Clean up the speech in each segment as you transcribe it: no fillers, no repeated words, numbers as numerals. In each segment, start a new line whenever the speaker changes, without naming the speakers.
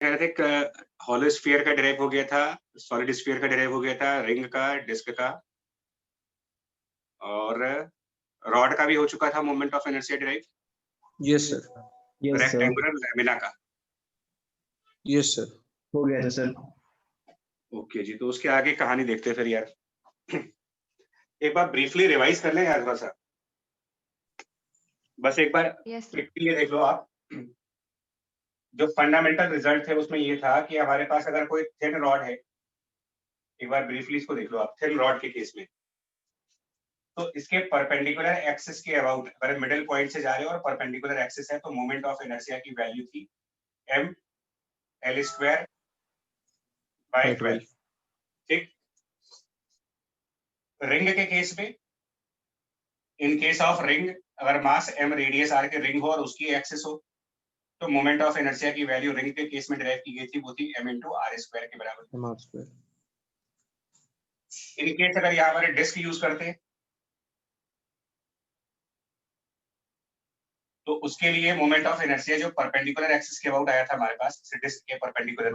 कह रहे थे हॉलो स्फीयर का डिराइव हो गया था, सॉलिड स्फीयर का डिराइव हो गया था, रिंग का, डिस्क का और रॉड का भी हो चुका था moment of inertia derive.
Yes sir.
Yes sir,
rectangular lamina का।
Yes sir.
हो गया था सर।
ओके जी, तो उसके आगे कहानी देखते हैं फिर यार। एक बार ब्रीफली रिवाइज कर लें यार थोड़ा सा। बस एक बार
यस
क्विकली ये देख लो आप। जो फंडामेंटल रिजल्ट थे उसमें ये था कि हमारे पास अगर कोई थिन रॉड है, एक बार ब्रीफली इसको देख लो आप, थिन रॉड के केस में, तो इसके परपेंडिकुलर एक्सिस के अबाउट अगर मिडिल पॉइंट से जा रहे हो और परपेंडिकुलर एक्सिस है तो मोमेंट ऑफ इनर्शिया की वैल्यू थी m l स्क्वायर बाय 12। ठीक। रिंग के केस में, इन केस ऑफ रिंग, अगर मास m रेडियस r के रिंग हो और उसकी एक्सिस हो तो मोमेंट ऑफ इनर्शिया की वैल्यू रिंग के केस में डिराइव की गई थी, वो थी m इंटू आर स्क्वायर के बराबर।
m r square।
In case अगर यहाँ पर डिस्क यूज करते हैं तो उसके लिए मोमेंट ऑफ इनर्शिया जो परपेंडिकुलर एक्सिस के अबाउट आया था हमारे पास, डिस्क के perpendicular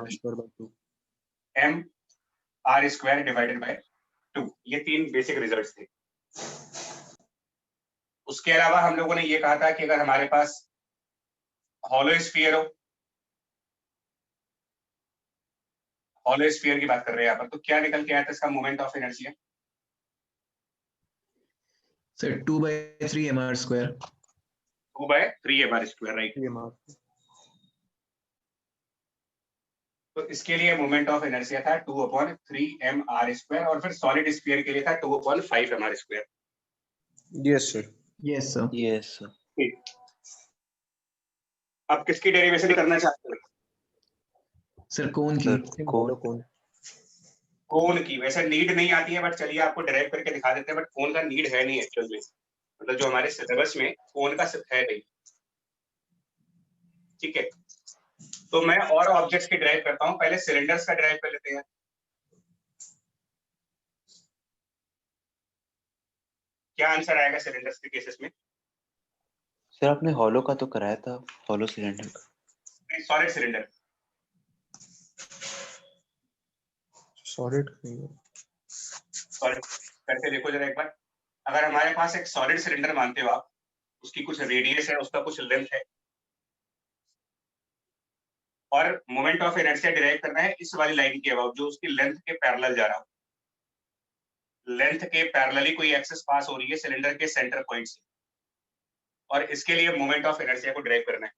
m r square divided by 2। ये तीन बेसिक रिजल्ट्स थे। उसके अलावा हम लोगों ने ये कहा था कि अगर हमारे पास हॉलो स्फीयर हो, हॉलो स्फीयर की बात कर रहे हैं यहाँ पर, तो क्या निकल के आया था इसका moment of inertia?
Sir 2/3 mr square.
2/3 mr square, right. तो इसके लिए मोमेंट ऑफ इनर्शिया था 2/3 mr स्क्वायर और फिर सॉलिड स्फीयर के लिए था 2/5 mr square.
Yes sir.
Yes sir.
Yes sir.
ठीक। अब किसकी डेरिवेशन करना चाहते हैं?
सर कौन की?
सर कौन?
कोन की। वैसे नीड नहीं आती है बट चलिए आपको डिराइव करके दिखा देते हैं, बट कोन का नीड है नहीं एक्चुअल में, मतलब जो हमारे सिलेबस में कोन का है नहीं। ठीक है, तो मैं और ऑब्जेक्ट्स की डिराइव करता हूं। पहले सिलेंडर्स का डिराइव कर लेते हैं। क्या आंसर आएगा सिलेंडर्स के केसेस में?
सर आपने हॉलो का तो कराया था, हॉलो सिलेंडर का।
Solid cylinder.
सॉलिड
सॉलिड करके देखो जरा एक बार। अगर हमारे पास एक सॉलिड सिलेंडर मानते हो आप, उसकी कुछ रेडियस है, उसका कुछ लेंथ है और मोमेंट ऑफ इनर्शिया डिराइव करना है इस वाली लाइन के अबाउट जो उसकी लेंथ के पैरेलल जा रहा हो। लेंथ के पैरेलली कोई एक्सिस पास हो रही है सिलेंडर के सेंटर पॉइंट से, और इसके लिए मोमेंट ऑफ इनर्शिया को डिराइव करना है।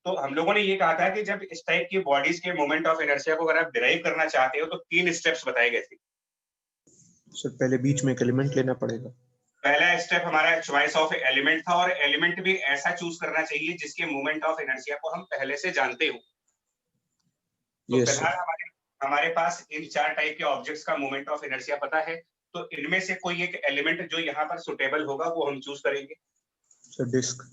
तो हम लोगों ने ये कहा था कि जब इस टाइप की बॉडीज के मोमेंट ऑफ इनर्शिया को अगर आप डिराइव करना चाहते हो तो 3 स्टेप्स बताए गए थे।
सर पहले बीच में एक एलिमेंट लेना पड़ेगा।
पहला स्टेप हमारा चॉइस ऑफ एलिमेंट था, और एलिमेंट भी ऐसा चूज करना चाहिए जिसके मोमेंट ऑफ इनर्शिया को हम पहले से जानते हो। तो फिलहाल हमारे पास इन 4 टाइप के ऑब्जेक्ट्स का मोमेंट ऑफ इनर्शिया पता है, तो इनमें से कोई एक एलिमेंट जो यहाँ पर सुटेबल होगा वो हम चूज करेंगे।
सर डिस्क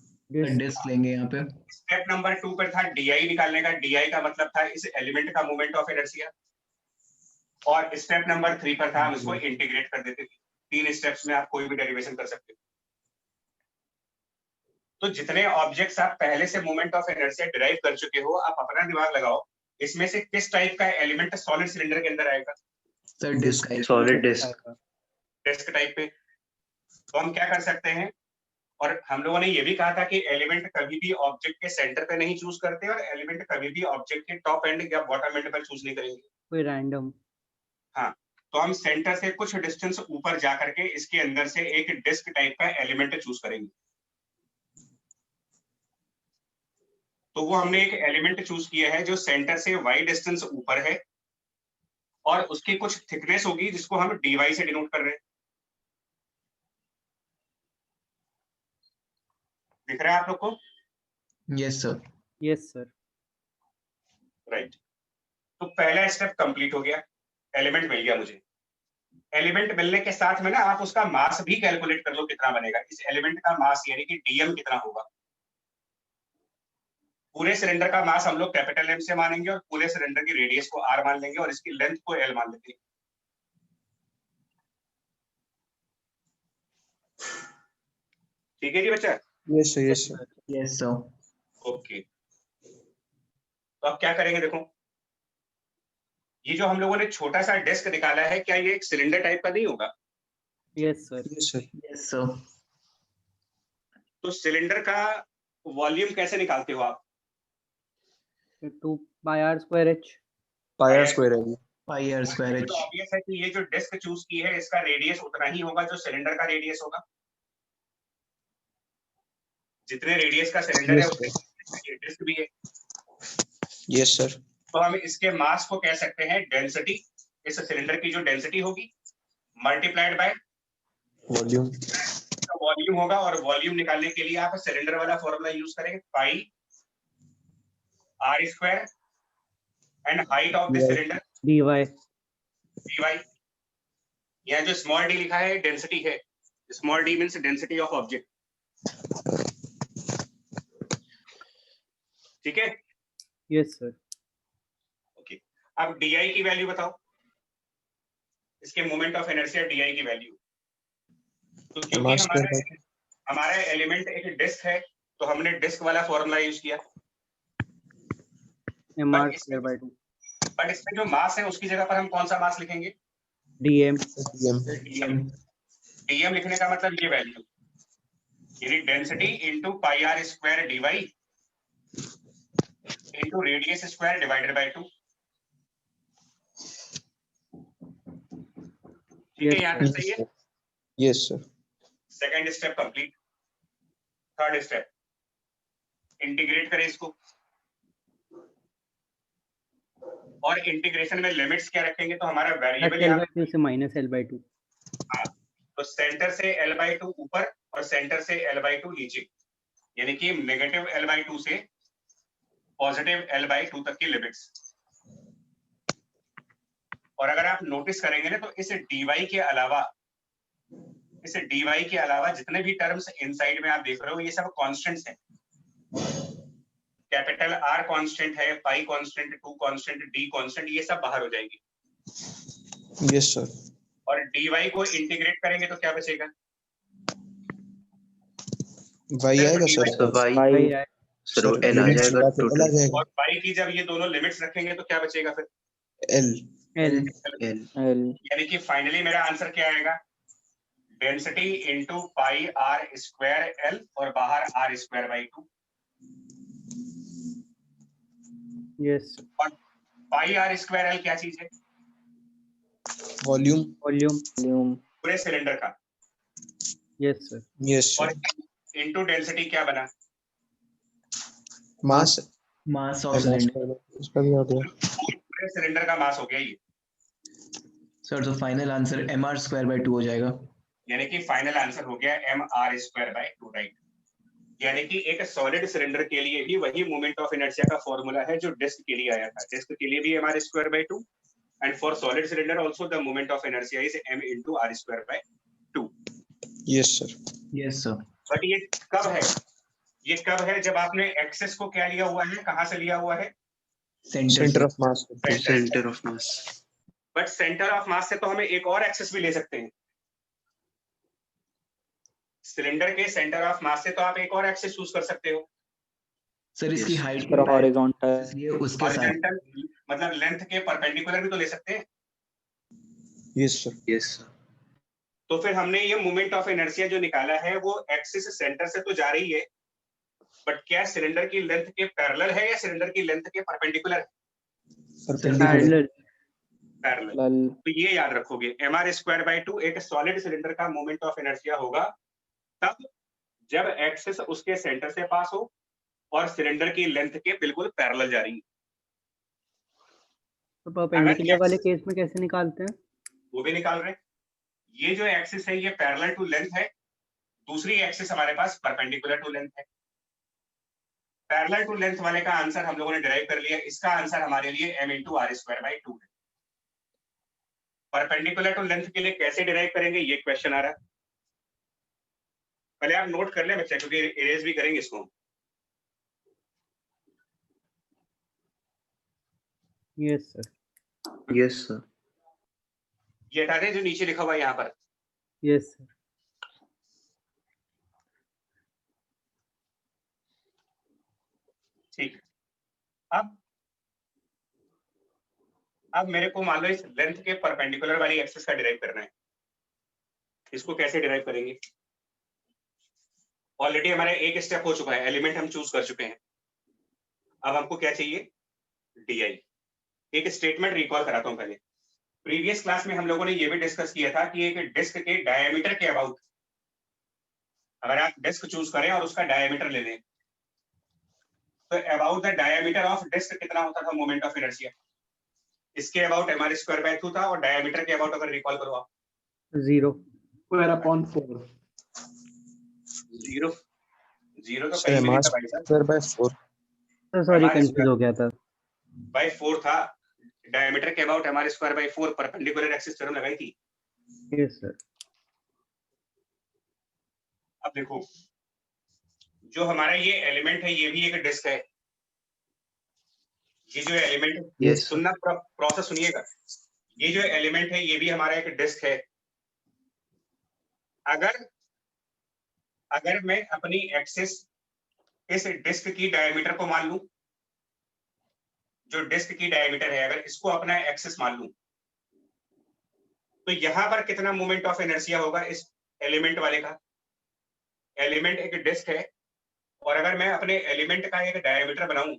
लेंगे यहाँ पे।
स्टेप नंबर 2 पर था DI निकालने का। DI का मतलब था इस एलिमेंट का मोमेंट ऑफ इनर्शिया, और स्टेप नंबर 3 पर था हम इसको इंटीग्रेट कर देते थे। 3 स्टेप्स में आप कोई भी डेरिवेशन कर सकते हो। तो जितने ऑब्जेक्ट्स आप पहले से मोमेंट ऑफ इनर्शिया डिराइव कर चुके हो, आप अपना दिमाग लगाओ, इसमें से किस टाइप का एलिमेंट सॉलिड सिलेंडर के अंदर आएगा?
Sir disc.
Solid disc.
Disc type पे। तो हम क्या कर सकते हैं, और हम लोगों ने ये भी कहा था कि एलिमेंट कभी भी ऑब्जेक्ट के सेंटर पे नहीं चूज करते, और एलिमेंट कभी भी ऑब्जेक्ट के टॉप एंड या बॉटम एंड पर चूज नहीं करेंगे,
कोई रैंडम।
हाँ। तो हम सेंटर से कुछ डिस्टेंस ऊपर जा करके इसके अंदर से एक डिस्क टाइप का एलिमेंट चूज करेंगे। तो वो हमने एक एलिमेंट चूज किया है जो सेंटर से y डिस्टेंस ऊपर है, और उसकी कुछ थिकनेस होगी जिसको हम dy से डिनोट कर रहे हैं। दिख रहा है आप लोग को?
Yes sir.
Yes sir.
Right. तो पहला स्टेप कंप्लीट हो गया, एलिमेंट मिल गया मुझे। एलिमेंट मिलने के साथ में ना आप उसका मास भी कैलकुलेट कर लो कितना बनेगा। इस एलिमेंट का मास यानी कि dm कितना होगा। पूरे सिलेंडर का मास हम लोग कैपिटल M से मानेंगे, और पूरे सिलेंडर की रेडियस को r मान लेंगे, और इसकी लेंथ को l मान लेंगे। ठीक है जी बच्चा?
Yes sir, yes sir.
Yes, sir.
Okay, तो अब क्या करेंगे, देखो ये जो हम लोगों ने छोटा सा डिस्क निकाला है, क्या ये एक सिलेंडर टाइप का नहीं होगा?
Yes, sir.
Yes sir.
Yes, sir.
तो सिलेंडर का वॉल्यूम कैसे निकालते हो आप?
2 pi r square h.
Pi r
Pi r
square है ये.
Pi r square
तो
h.
ऑब्वियस है कि ये जो डिस्क चूज की है इसका रेडियस उतना ही होगा जो सिलेंडर का रेडियस होगा। जितने रेडियस का सिलेंडर है
Yes
उतने
sir.
ये डिस्क भी है।
Yes sir.
तो हम इसके मास को कह सकते हैं डेंसिटी, इस सिलेंडर की जो डेंसिटी होगी मल्टीप्लाइड बाय
Volume.
वॉल्यूम होगा, और वॉल्यूम निकालने के लिए आप सिलेंडर वाला फॉर्मूला यूज करेंगे, pi r square and height of the cylinder
dy.
dy। यहाँ जो स्मॉल डी लिखा है डेंसिटी है, small D means density of object, ठीक है?
Yes, sir.
ओके, अब di की वैल्यू बताओ, इसके मोमेंट ऑफ इनर्शिया di की वैल्यू। तो क्योंकि हमारा एलिमेंट एक डिस्क है तो हमने डिस्क वाला फॉर्मूला यूज किया,
mr
But
square by 2.
But इसमें जो मास है उसकी जगह पर हम कौन सा मास लिखेंगे?
dm.
Dm.
dm लिखने का मतलब ये वैल्यू, यानी density into pi r square dy into radius square divided by 2। ठीक है, यहाँ तक सही है।
Yes sir.
Second step complete. Third step, integrate करें इसको, और इंटीग्रेशन में लिमिट्स क्या रखेंगे? तो हमारा वेरिएबल
L by 2 से minus L by 2.
तो सेंटर से L/2 ऊपर और सेंटर से L/2 नीचे, यानी कि नेगेटिव L/2 से पॉजिटिव L/2 तक की लिमिट्स। और अगर आप नोटिस करेंगे ना तो इस dy के अलावा जितने भी टर्म्स इनसाइड में आप देख रहे हो ये सब कांस्टेंट्स हैं। कैपिटल R कांस्टेंट है, पाई कांस्टेंट, 2 कांस्टेंट, d कांस्टेंट, ये सब बाहर हो जाएंगे।
Yes sir.
और dy को इंटीग्रेट करेंगे तो क्या बचेगा?
Y आएगा सर.
तो y
y.
सर वो l आ
limits
जाएगा
लगा के L आ
टोटल
जाएगा.
और y की जब ये दोनों लिमिट्स रखेंगे तो क्या बचेगा फिर?
L.
L.
l
L.
यानी कि फाइनली मेरा आंसर क्या आएगा? Density into pi r square l और बाहर आर स्क्वायर बाई 2।
Yes.
और पाई आर स्क्वायर एल क्या चीज है?
Volume.
Volume.
पूरे सिलेंडर का।
Yes, sir.
Yes
और
sir.
इनटू डेंसिटी क्या बना?
Mass.
Mass of cylinder.
इसका भी आ गया.
पूरे सिलेंडर का मास हो गया ये,
Sir, तो final answer mr square by 2 हो जाएगा.
यानी कि फाइनल आंसर हो गया mr स्क्वायर बाय 2, राइट? यानी कि एक सॉलिड सिलेंडर के लिए भी वही मोमेंट ऑफ इनर्शिया का फॉर्मूला है जो डिस्क के लिए आया था। डिस्क के लिए भी mr square by 2 and for solid cylinder also the moment of inertia is m into r square by 2।
Yes sir.
Yes, sir.
But ये कब है? ये कब है जब आपने एक्सेस को क्या लिया हुआ है, कहां से लिया हुआ है?
Center of mass.
Centre of mass.
But centre of mass से तो हमें एक और एक्सेस भी ले सकते हैं। सिलेंडर के सेंटर ऑफ मास से तो आप एक और एक्सेस चूज कर सकते हो।
सर इसकी
Yes.
Height
Horizontal.
ये उसके साथ
हॉरिजॉन्टल मतलब लेंथ के परपेंडिकुलर भी तो ले सकते हैं।
Yes sir.
यस
तो फिर हमने ये मोमेंट ऑफ इनर्शिया जो निकाला है वो एक्सिस सेंटर से तो जा रही है, बट क्या सिलेंडर की लेंथ के पैरेलल है या सिलेंडर की लेंथ के परपेंडिकुलर है?
Perpendicular.
पैरेलल। तो ये याद रखोगे, mr स्क्वायर बाय 2 एक सॉलिड सिलेंडर का मोमेंट ऑफ इनर्शिया होगा तब जब एक्सिस उसके सेंटर से पास हो और सिलेंडर की लेंथ के बिल्कुल पैरेलल जा रही है।
तो परपेंडिकुलर वाले केस में कैसे निकालते हैं?
वो भी निकाल रहे हैं। ये जो एक्सिस है ये पैरेलल टू लेंथ है, दूसरी एक्सिस हमारे पास परपेंडिकुलर टू लेंथ है। पैरेलल टू लेंथ वाले का आंसर हम लोगों ने डिराइव कर लिया, इसका आंसर हमारे लिए m into r square by 2 है। परपेंडिकुलर टू लेंथ के लिए कैसे डिराइव करेंगे ये क्वेश्चन आ रहा है, पहले आप नोट कर ले बच्चा, क्योंकि इरेज भी करेंगे इसको।
Yes sir.
Yes sir.
ये हटा दें जो नीचे लिखा हुआ है यहाँ पर।
Yes sir.
ठीक है। अब मेरे को मान लो इस लेंथ के परपेंडिकुलर वाली एक्सिस का डिराइव करना है। इसको कैसे डिराइव करेंगे? ऑलरेडी हमारा एक स्टेप हो चुका है, एलिमेंट हम चूज कर चुके हैं। अब हमको क्या चाहिए? डी। एक स्टेटमेंट रिकॉल कराता हूं पहले। प्रीवियस क्लास में हम लोगों ने ये भी डिस्कस किया था कि एक डिस्क के डायमीटर के अबाउट, अगर आप डिस्क चूज करें और उसका डायमीटर ले लें, तो about the diameter of disc कितना होता था मोमेंट ऑफ इनर्शिया? इसके अबाउट mr²/2 था, और डायमीटर के अबाउट अगर रिकॉल करो आप,
0
स्क्वायर अपॉन 4।
जीरो। जीरो तो
सर
कहीं भी नहीं
mr
था भाई साहब,
square by 4
sorry
mr
confuse
square
हो गया था।
बाय 4 था। डायमीटर के about mr²/4 perpendicular axis theorem लगाई थी।
Yes sir.
अब देखो, जो हमारा ये एलिमेंट है ये भी एक डिस्क है। ये जो एलिमेंट,
Yes, sir.
सुनना, प्रोसेस सुनिएगा। ये जो एलिमेंट है ये भी हमारा एक डिस्क है। अगर मैं अपनी एक्सिस इस डिस्क की डायमीटर को मान लूं, जो डिस्क की डायमीटर है अगर इसको अपना एक्सिस मान लूं, तो यहां पर कितना मोमेंट ऑफ इनर्शिया होगा इस एलिमेंट वाले का? एलिमेंट एक डिस्क है, और अगर मैं अपने एलिमेंट का एक डायमीटर बनाऊं,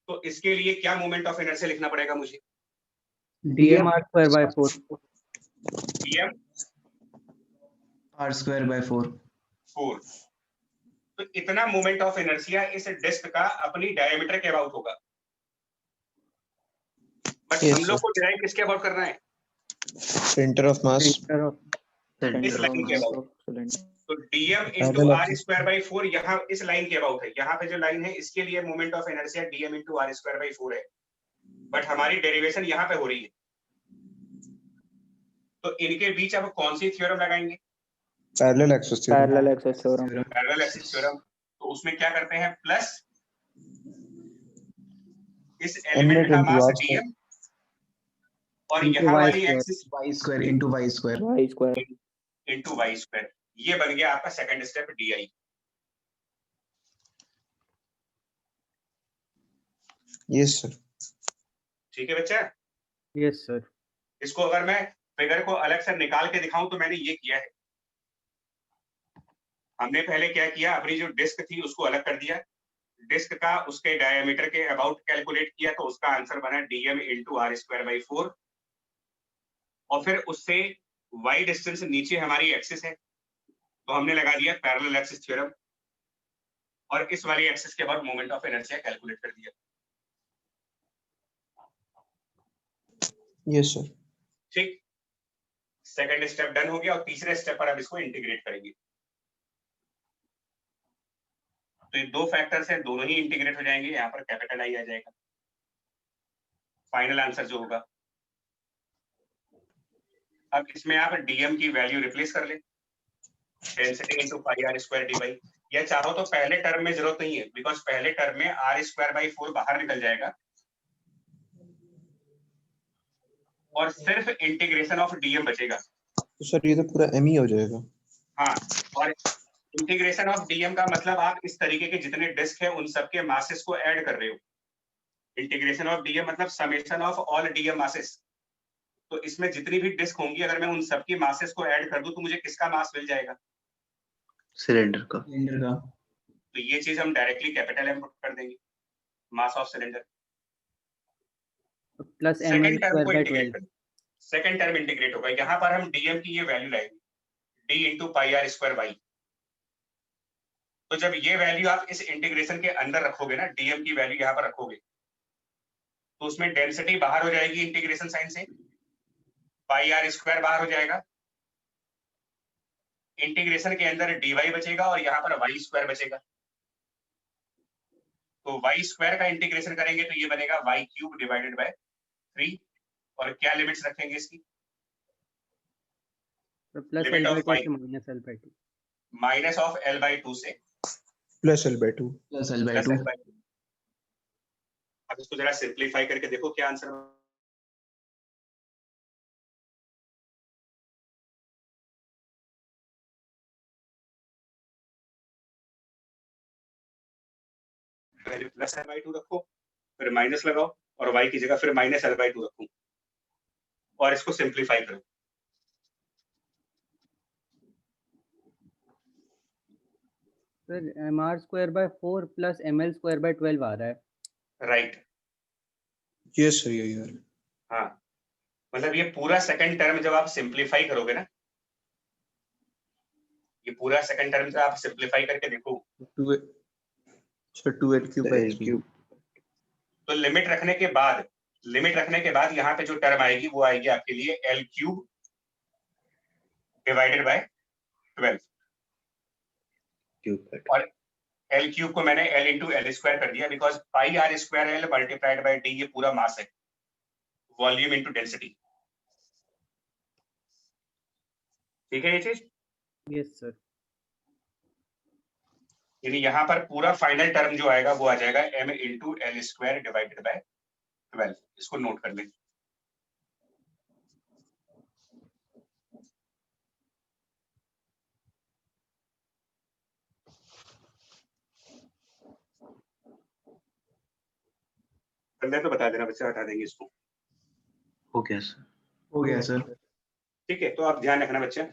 तो इसके लिए क्या मोमेंट ऑफ इनर्शिया लिखना पड़ेगा मुझे?
dmr²/4
dm
r²/4।
4। तो इतना मोमेंट ऑफ इनर्शिया इस डिस्क का अपनी डायमीटर के अबाउट होगा। बट
Yes,
हम लोग
sir.
को डिराइव किसके अबाउट करना है?
Center of mass
centre of
Center
इस
of
लाइन के
mass.
अबाउट। तो dm into
parallel
r
axis.
Square by 4 यहाँ इस लाइन के अबाउट है। यहाँ पे जो लाइन है इसके लिए moment of inertia dm into r square by 4 है। बट हमारी डेरिवेशन यहाँ पे हो रही है, तो इनके बीच अब कौन सी थ्योरम लगाएंगे?
Parallel axis theorem.
Parallel axis theorem.
Parallel axis theorem. तो उसमें क्या करते हैं? प्लस इस एलिमेंट
Mnet
का
into
mass
r square.
dm, और
Into
यहाँ
y
वाली
square.
Axis
y² into y²।
Y square.
Into y square. ये बन गया आपका second step D.
Yes, sir.
ठीक है बच्चा?
Yes sir.
इसको अगर मैं फिगर को अलग से निकाल के दिखाऊं तो मैंने ये किया है। हमने पहले क्या किया, अपनी जो डिस्क थी उसको अलग कर दिया, डिस्क का उसके डायमीटर के अबाउट कैलकुलेट किया, तो उसका आंसर बना dm into r square by 4। और फिर उससे y डिस्टेंस नीचे हमारी एक्सिस है, तो हमने लगा दिया पैरेलल एक्सिस थ्योरम, और इस वाली एक्सिस के बाद मोमेंट ऑफ इनर्शिया कैलकुलेट कर दिया।
Yes, sir.
ठीक, सेकंड स्टेप डन हो गया, और तीसरे स्टेप पर अब इसको इंटीग्रेट करेंगे। तो ये दो फैक्टर्स हैं, दोनों ही इंटीग्रेट हो जाएंगे, यहाँ पर कैपिटल आई आ जाएगा। फाइनल आंसर जो होगा, अब इसमें आप dm की वैल्यू रिप्लेस कर ले, density into pi r square D by. या चाहो तो पहले टर्म में जरूरत नहीं है, बिकॉज पहले टर्म में आर स्क्वायर बाई 4 बाहर निकल जाएगा, और सिर्फ इंटीग्रेशन ऑफ dm बचेगा।
तो सर ये तो पूरा m ही हो जाएगा।
हाँ, और इंटीग्रेशन ऑफ dm का मतलब आप इस तरीके के जितने डिस्क है उन सबके मासेस को ऐड कर रहे हो। इंटीग्रेशन ऑफ dm मतलब summation of all dm masses. तो इसमें जितनी भी डिस्क होंगी, अगर मैं उन सबकी मासेस को ऐड कर दूं तो मुझे किसका मास मिल जाएगा?
Cylinder का.
सिलेंडर का।
तो ये चीज हम डायरेक्टली कैपिटल एम कर देंगे, mass of cylinder.
Plus
second term को
ml²
इंटीग्रेट
12।
कर, सेकंड टर्म इंटीग्रेट होगा। यहाँ पर हम dm की ये वैल्यू लाएंगे, d into pi r square y. तो जब ये वैल्यू आप इस इंटीग्रेशन के अंदर रखोगे ना, dm की वैल्यू यहाँ पर रखोगे, तो उसमें डेंसिटी बाहर हो जाएगी इंटीग्रेशन साइन से, पाई आर स्क्वायर बाहर हो जाएगा, इंटीग्रेशन के अंदर dy बचेगा, और यहाँ पर वाई स्क्वायर बचेगा। तो वाई स्क्वायर का इंटीग्रेशन करेंगे तो ये बनेगा वाई क्यूब डिवाइडेड बाय 3। और क्या लिमिट्स रखेंगे इसकी?
तो plus
limit of
l/2
y
से minus l/2।
Minus of l/2 से
plus l/2।
Plus
plus
l/2।
l/2। अब इसको जरा सिंप्लीफाई करके देखो क्या आंसर। पहले प्लस l/2 रखो, फिर माइनस लगाओ और y की जगह फिर माइनस l/2 रखो और इसको सिंप्लीफाई करो।
सर mr²/4 प्लस ml²/12 आ रहा है।
राइट,
यस सर यही है।
हाँ, मतलब ये पूरा सेकंड टर्म जब आप सिंप्लीफाई करोगे ना, ये पूरा सेकंड टर्म जब आप सिंप्लीफाई करके देखो
2 सर 2l³
तो लिमिट रखने के बाद यहाँ पे जो टर्म आएगी वो आएगी आपके लिए l³ डिवाइडेड बाय 12 और l³ को मैंने l into l² कर दिया because pi r² l multiplied by d ये पूरा मास है, वॉल्यूम इनटू डेंसिटी। ठीक है ये चीज?
Yes sir.
यानी यहाँ पर पूरा फाइनल टर्म जो आएगा वो आ जाएगा m into l² divided by 12। इसको नोट कर लें। करना है तो बता देना, बच्चा हटा देंगे इसको।
हो गया सर।
हो गया सर।
ठीक है, तो आप ध्यान रखना बच्चा,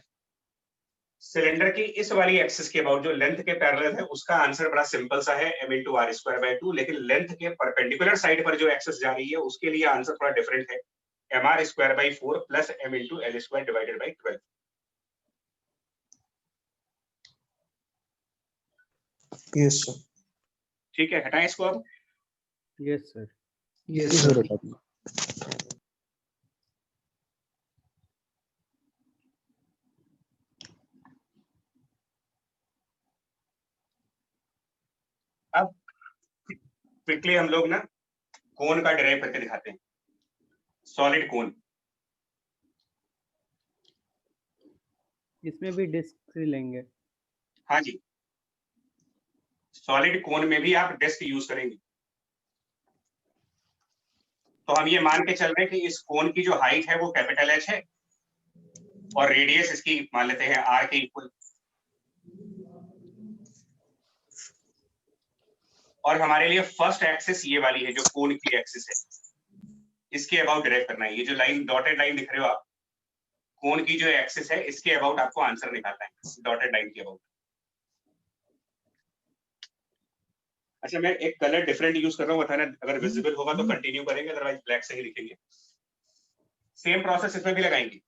सिलेंडर की इस वाली एक्सिस के अबाउट जो लेंथ के पैरेलल है उसका आंसर बड़ा सिंपल सा है m into r²/2, लेकिन लेंथ के परपेंडिकुलर साइड पर जो एक्सिस जा रही है उसके लिए आंसर थोड़ा डिफरेंट है, mr²/4 plus m into l² divided by 12।
Yes sir.
ठीक है, हटाएं इसको अब।
Yes sir.
Yes
sir
sir.
हटा दिया।
अब क्विकली हम लोग ना कोन का डिराइव करके दिखाते हैं, सॉलिड कोन।
इसमें भी डिस्क लेंगे?
हाँ जी, सॉलिड कोन में भी आप डिस्क यूज करेंगे। तो हम ये मान के चल रहे हैं कि इस कोन की जो हाइट है वो कैपिटल H है और रेडियस इसकी मान लेते हैं r के इक्वल, और हमारे लिए फर्स्ट एक्सिस ये वाली है जो कोन की एक्सिस है, इसके अबाउट डिराइव करना है। ये जो लाइन डॉटेड लाइन दिख रहे हो आप, कोन की जो एक्सिस है इसके अबाउट आपको आंसर निकालना है, डॉटेड लाइन के अबाउट। अच्छा, मैं एक कलर डिफरेंट यूज कर रहा हूँ, बताना अगर विजिबल होगा तो कंटिन्यू करेंगे, अदरवाइज ब्लैक से ही लिखेंगे। सेम प्रोसेस इसमें भी लगाएंगे।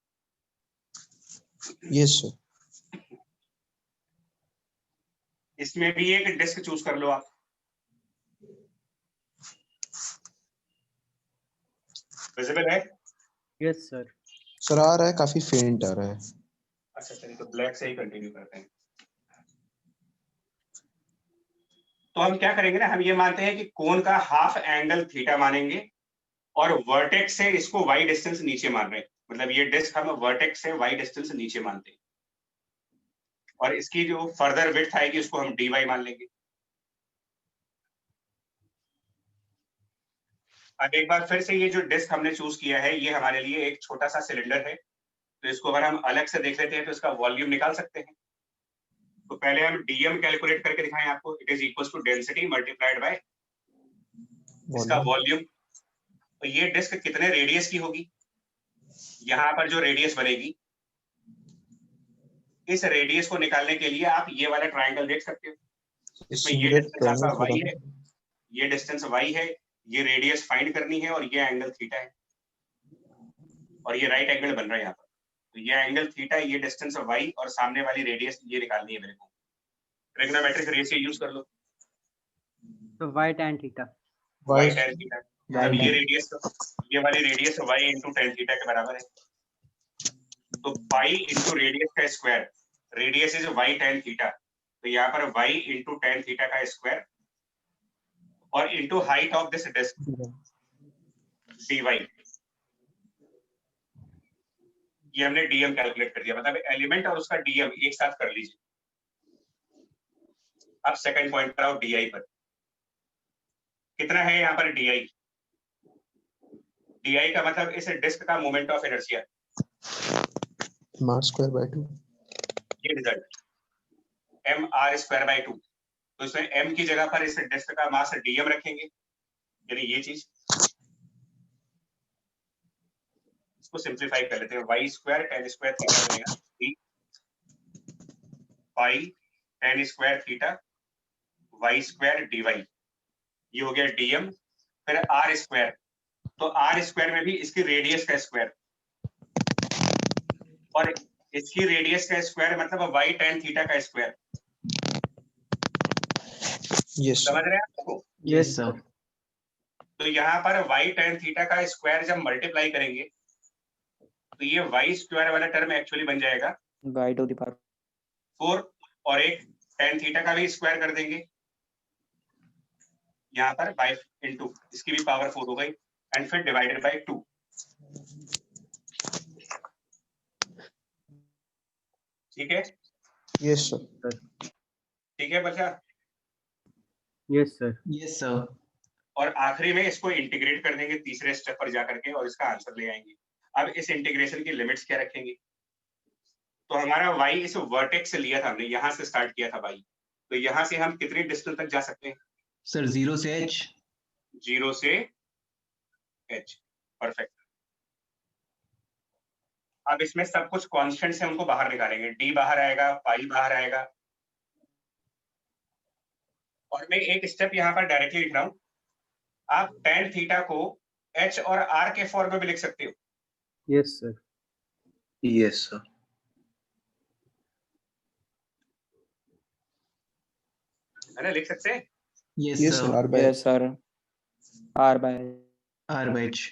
Yes sir.
इसमें भी एक डिस्क चूज कर लो आप। विजिबल है?
Yes sir.
सर आ रहा है, काफी फेंट आ रहा है।
अच्छा चलिए, तो ब्लैक से ही कंटिन्यू करते हैं। तो हम क्या करेंगे ना, हम ये मानते हैं कि कोन का हाफ एंगल थीटा मानेंगे और वर्टेक्स से इसको y डिस्टेंस नीचे मान रहे हैं, मतलब ये डिस्क हम वर्टेक्स से y डिस्टेंस नीचे मानते हैं और इसकी जो फर्दर विड्थ आएगी उसको हम dy मान लेंगे। अब एक बार फिर से ये जो डिस्क हमने चूज किया है ये हमारे लिए एक छोटा सा सिलेंडर है, तो इसको अगर हम अलग से देख लेते हैं तो इसका वॉल्यूम निकाल सकते हैं। तो पहले हम dm कैलकुलेट करके दिखाएं आपको, it is equal to density multiplied by इसका वॉल्यूम। तो ये डिस्क कितने रेडियस की होगी, यहाँ पर जो रेडियस बनेगी, इस रेडियस को निकालने के लिए आप ये वाला ट्रायंगल देख सकते हो, इसमें ये डिस्टेंस आपका y है, ये डिस्टेंस y है, ये रेडियस फाइंड करनी है और ये एंगल थीटा है और ये राइट एंगल बन रहा है यहाँ पर। तो ये एंगल थीटा, ये डिस्टेंस y और सामने वाली रेडियस ये निकालनी है मेरे को। ट्रिग्नोमेट्रिक रेशियो यूज कर लो,
तो y tan theta.
y tan theta. अब ये रेडियस, ये वाली radius y into tan theta के बराबर है। तो पाई into रेडियस का square, radius is y tan theta, तो यहाँ पर y into tan थीटा का स्क्वायर और into height of this disc dy। ये हमने dm कैलकुलेट कर दिया, मतलब एलिमेंट और उसका dm एक साथ कर लीजिए। अब सेकंड पॉइंट पर आओ, di पर कितना है यहाँ पर di? di का मतलब इस डिस्क का मोमेंट ऑफ इनर्शिया,
mr²/2
ये रिजल्ट mr²/2। तो इसमें m की जगह पर इस डिस्क का मास dm रखेंगे, यानी ये चीज। इसको सिंप्लीफाई कर लेते हैं, y square tan square theta बनेगा 3 पाई tan square theta y square dy, ये हो गया dm। फिर r स्क्वायर, तो r स्क्वायर में भी इसकी रेडियस का स्क्वायर, और इसकी रेडियस का स्क्वायर मतलब y tan थीटा का स्क्वायर।
यस
समझ रहे हैं आपको?
Yes sir.
तो यहाँ पर y tan थीटा का स्क्वायर जब मल्टीप्लाई करेंगे तो ये y स्क्वायर वाला टर्म एक्चुअली बन जाएगा
y to the power
4, और एक tan थीटा का भी स्क्वायर कर देंगे यहाँ पर by इंटू इसकी भी पावर 4 हो गई, एंड फिर डिवाइडेड बाय 2। ठीक है,
यस सर।
ठीक है बच्चा।
Yes sir.
Yes sir.
और आखिरी में इसको इंटीग्रेट कर देंगे तीसरे स्टेप पर जाकर के, और इसका आंसर ले आएंगे। अब इस इंटीग्रेशन की लिमिट्स क्या रखेंगे? तो हमारा y इस वर्टेक्स से लिया था हमने, यहाँ से स्टार्ट किया था y, तो यहाँ से हम कितनी डिस्टेंस तक जा सकते हैं?
सर 0 से h।
0 से h, परफेक्ट। अब इसमें सब कुछ कांस्टेंट से उनको बाहर निकालेंगे, d बाहर आएगा, पाई बाहर आएगा, और मैं एक स्टेप यहाँ पर डायरेक्टली लिख रहा हूँ। आप tan थीटा को h और r के फॉर्म में भी लिख सकते हो।
Yes sir.
Yes sir.
है ना, लिख सकते हैं?
Yes
yes sir.
Sir.
R by
yes sir r by
r by h।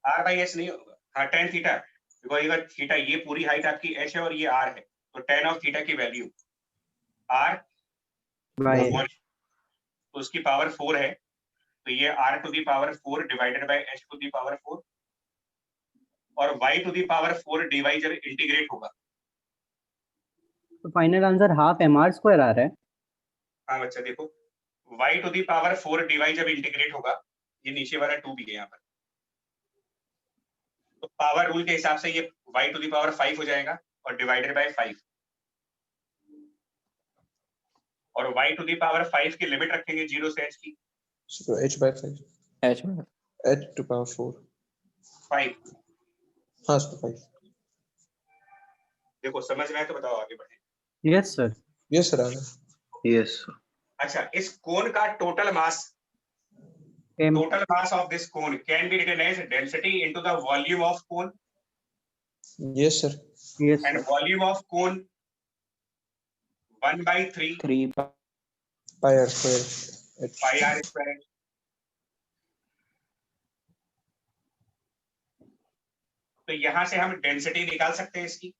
r by h नहीं होगा, हाँ tan थीटा, बिकॉज अगर थीटा ये पूरी हाइट आपकी h है और ये r है, तो tan ऑफ थीटा की वैल्यू r
बाय
1, तो उसकी पावर 4 है, तो ये r to the power 4 divided by h to the power 4, और y to the power 4 dy जब इंटीग्रेट होगा।
तो final answer half mr square आ रहा है।
हाँ बच्चा देखो, y to the power 4 dy जब इंटीग्रेट होगा, ये नीचे वाला 2 भी है यहाँ पर, तो पावर रूल के हिसाब से ये y टू दी पावर 5 हो जाएगा और डिवाइडेड बाय 5, और y टू दी पावर 5 की लिमिट रखेंगे 0 से h की
sir. h by 5,
h by
h to power 4।
5।
हाँ सर 5।
देखो समझ में आए तो बताओ, आगे बढ़े।
Yes sir.
Yes sir. आ गया।
Yes sir.
अच्छा, इस कोन का total mass,
m
total mass of this cone can be written as density into the volume of cone,
yes sir.
Yes
and
sir.
volume of cone 1 by 3
3
pi r square h।
pi r square। तो यहां से हम density निकाल सकते हैं इसकी,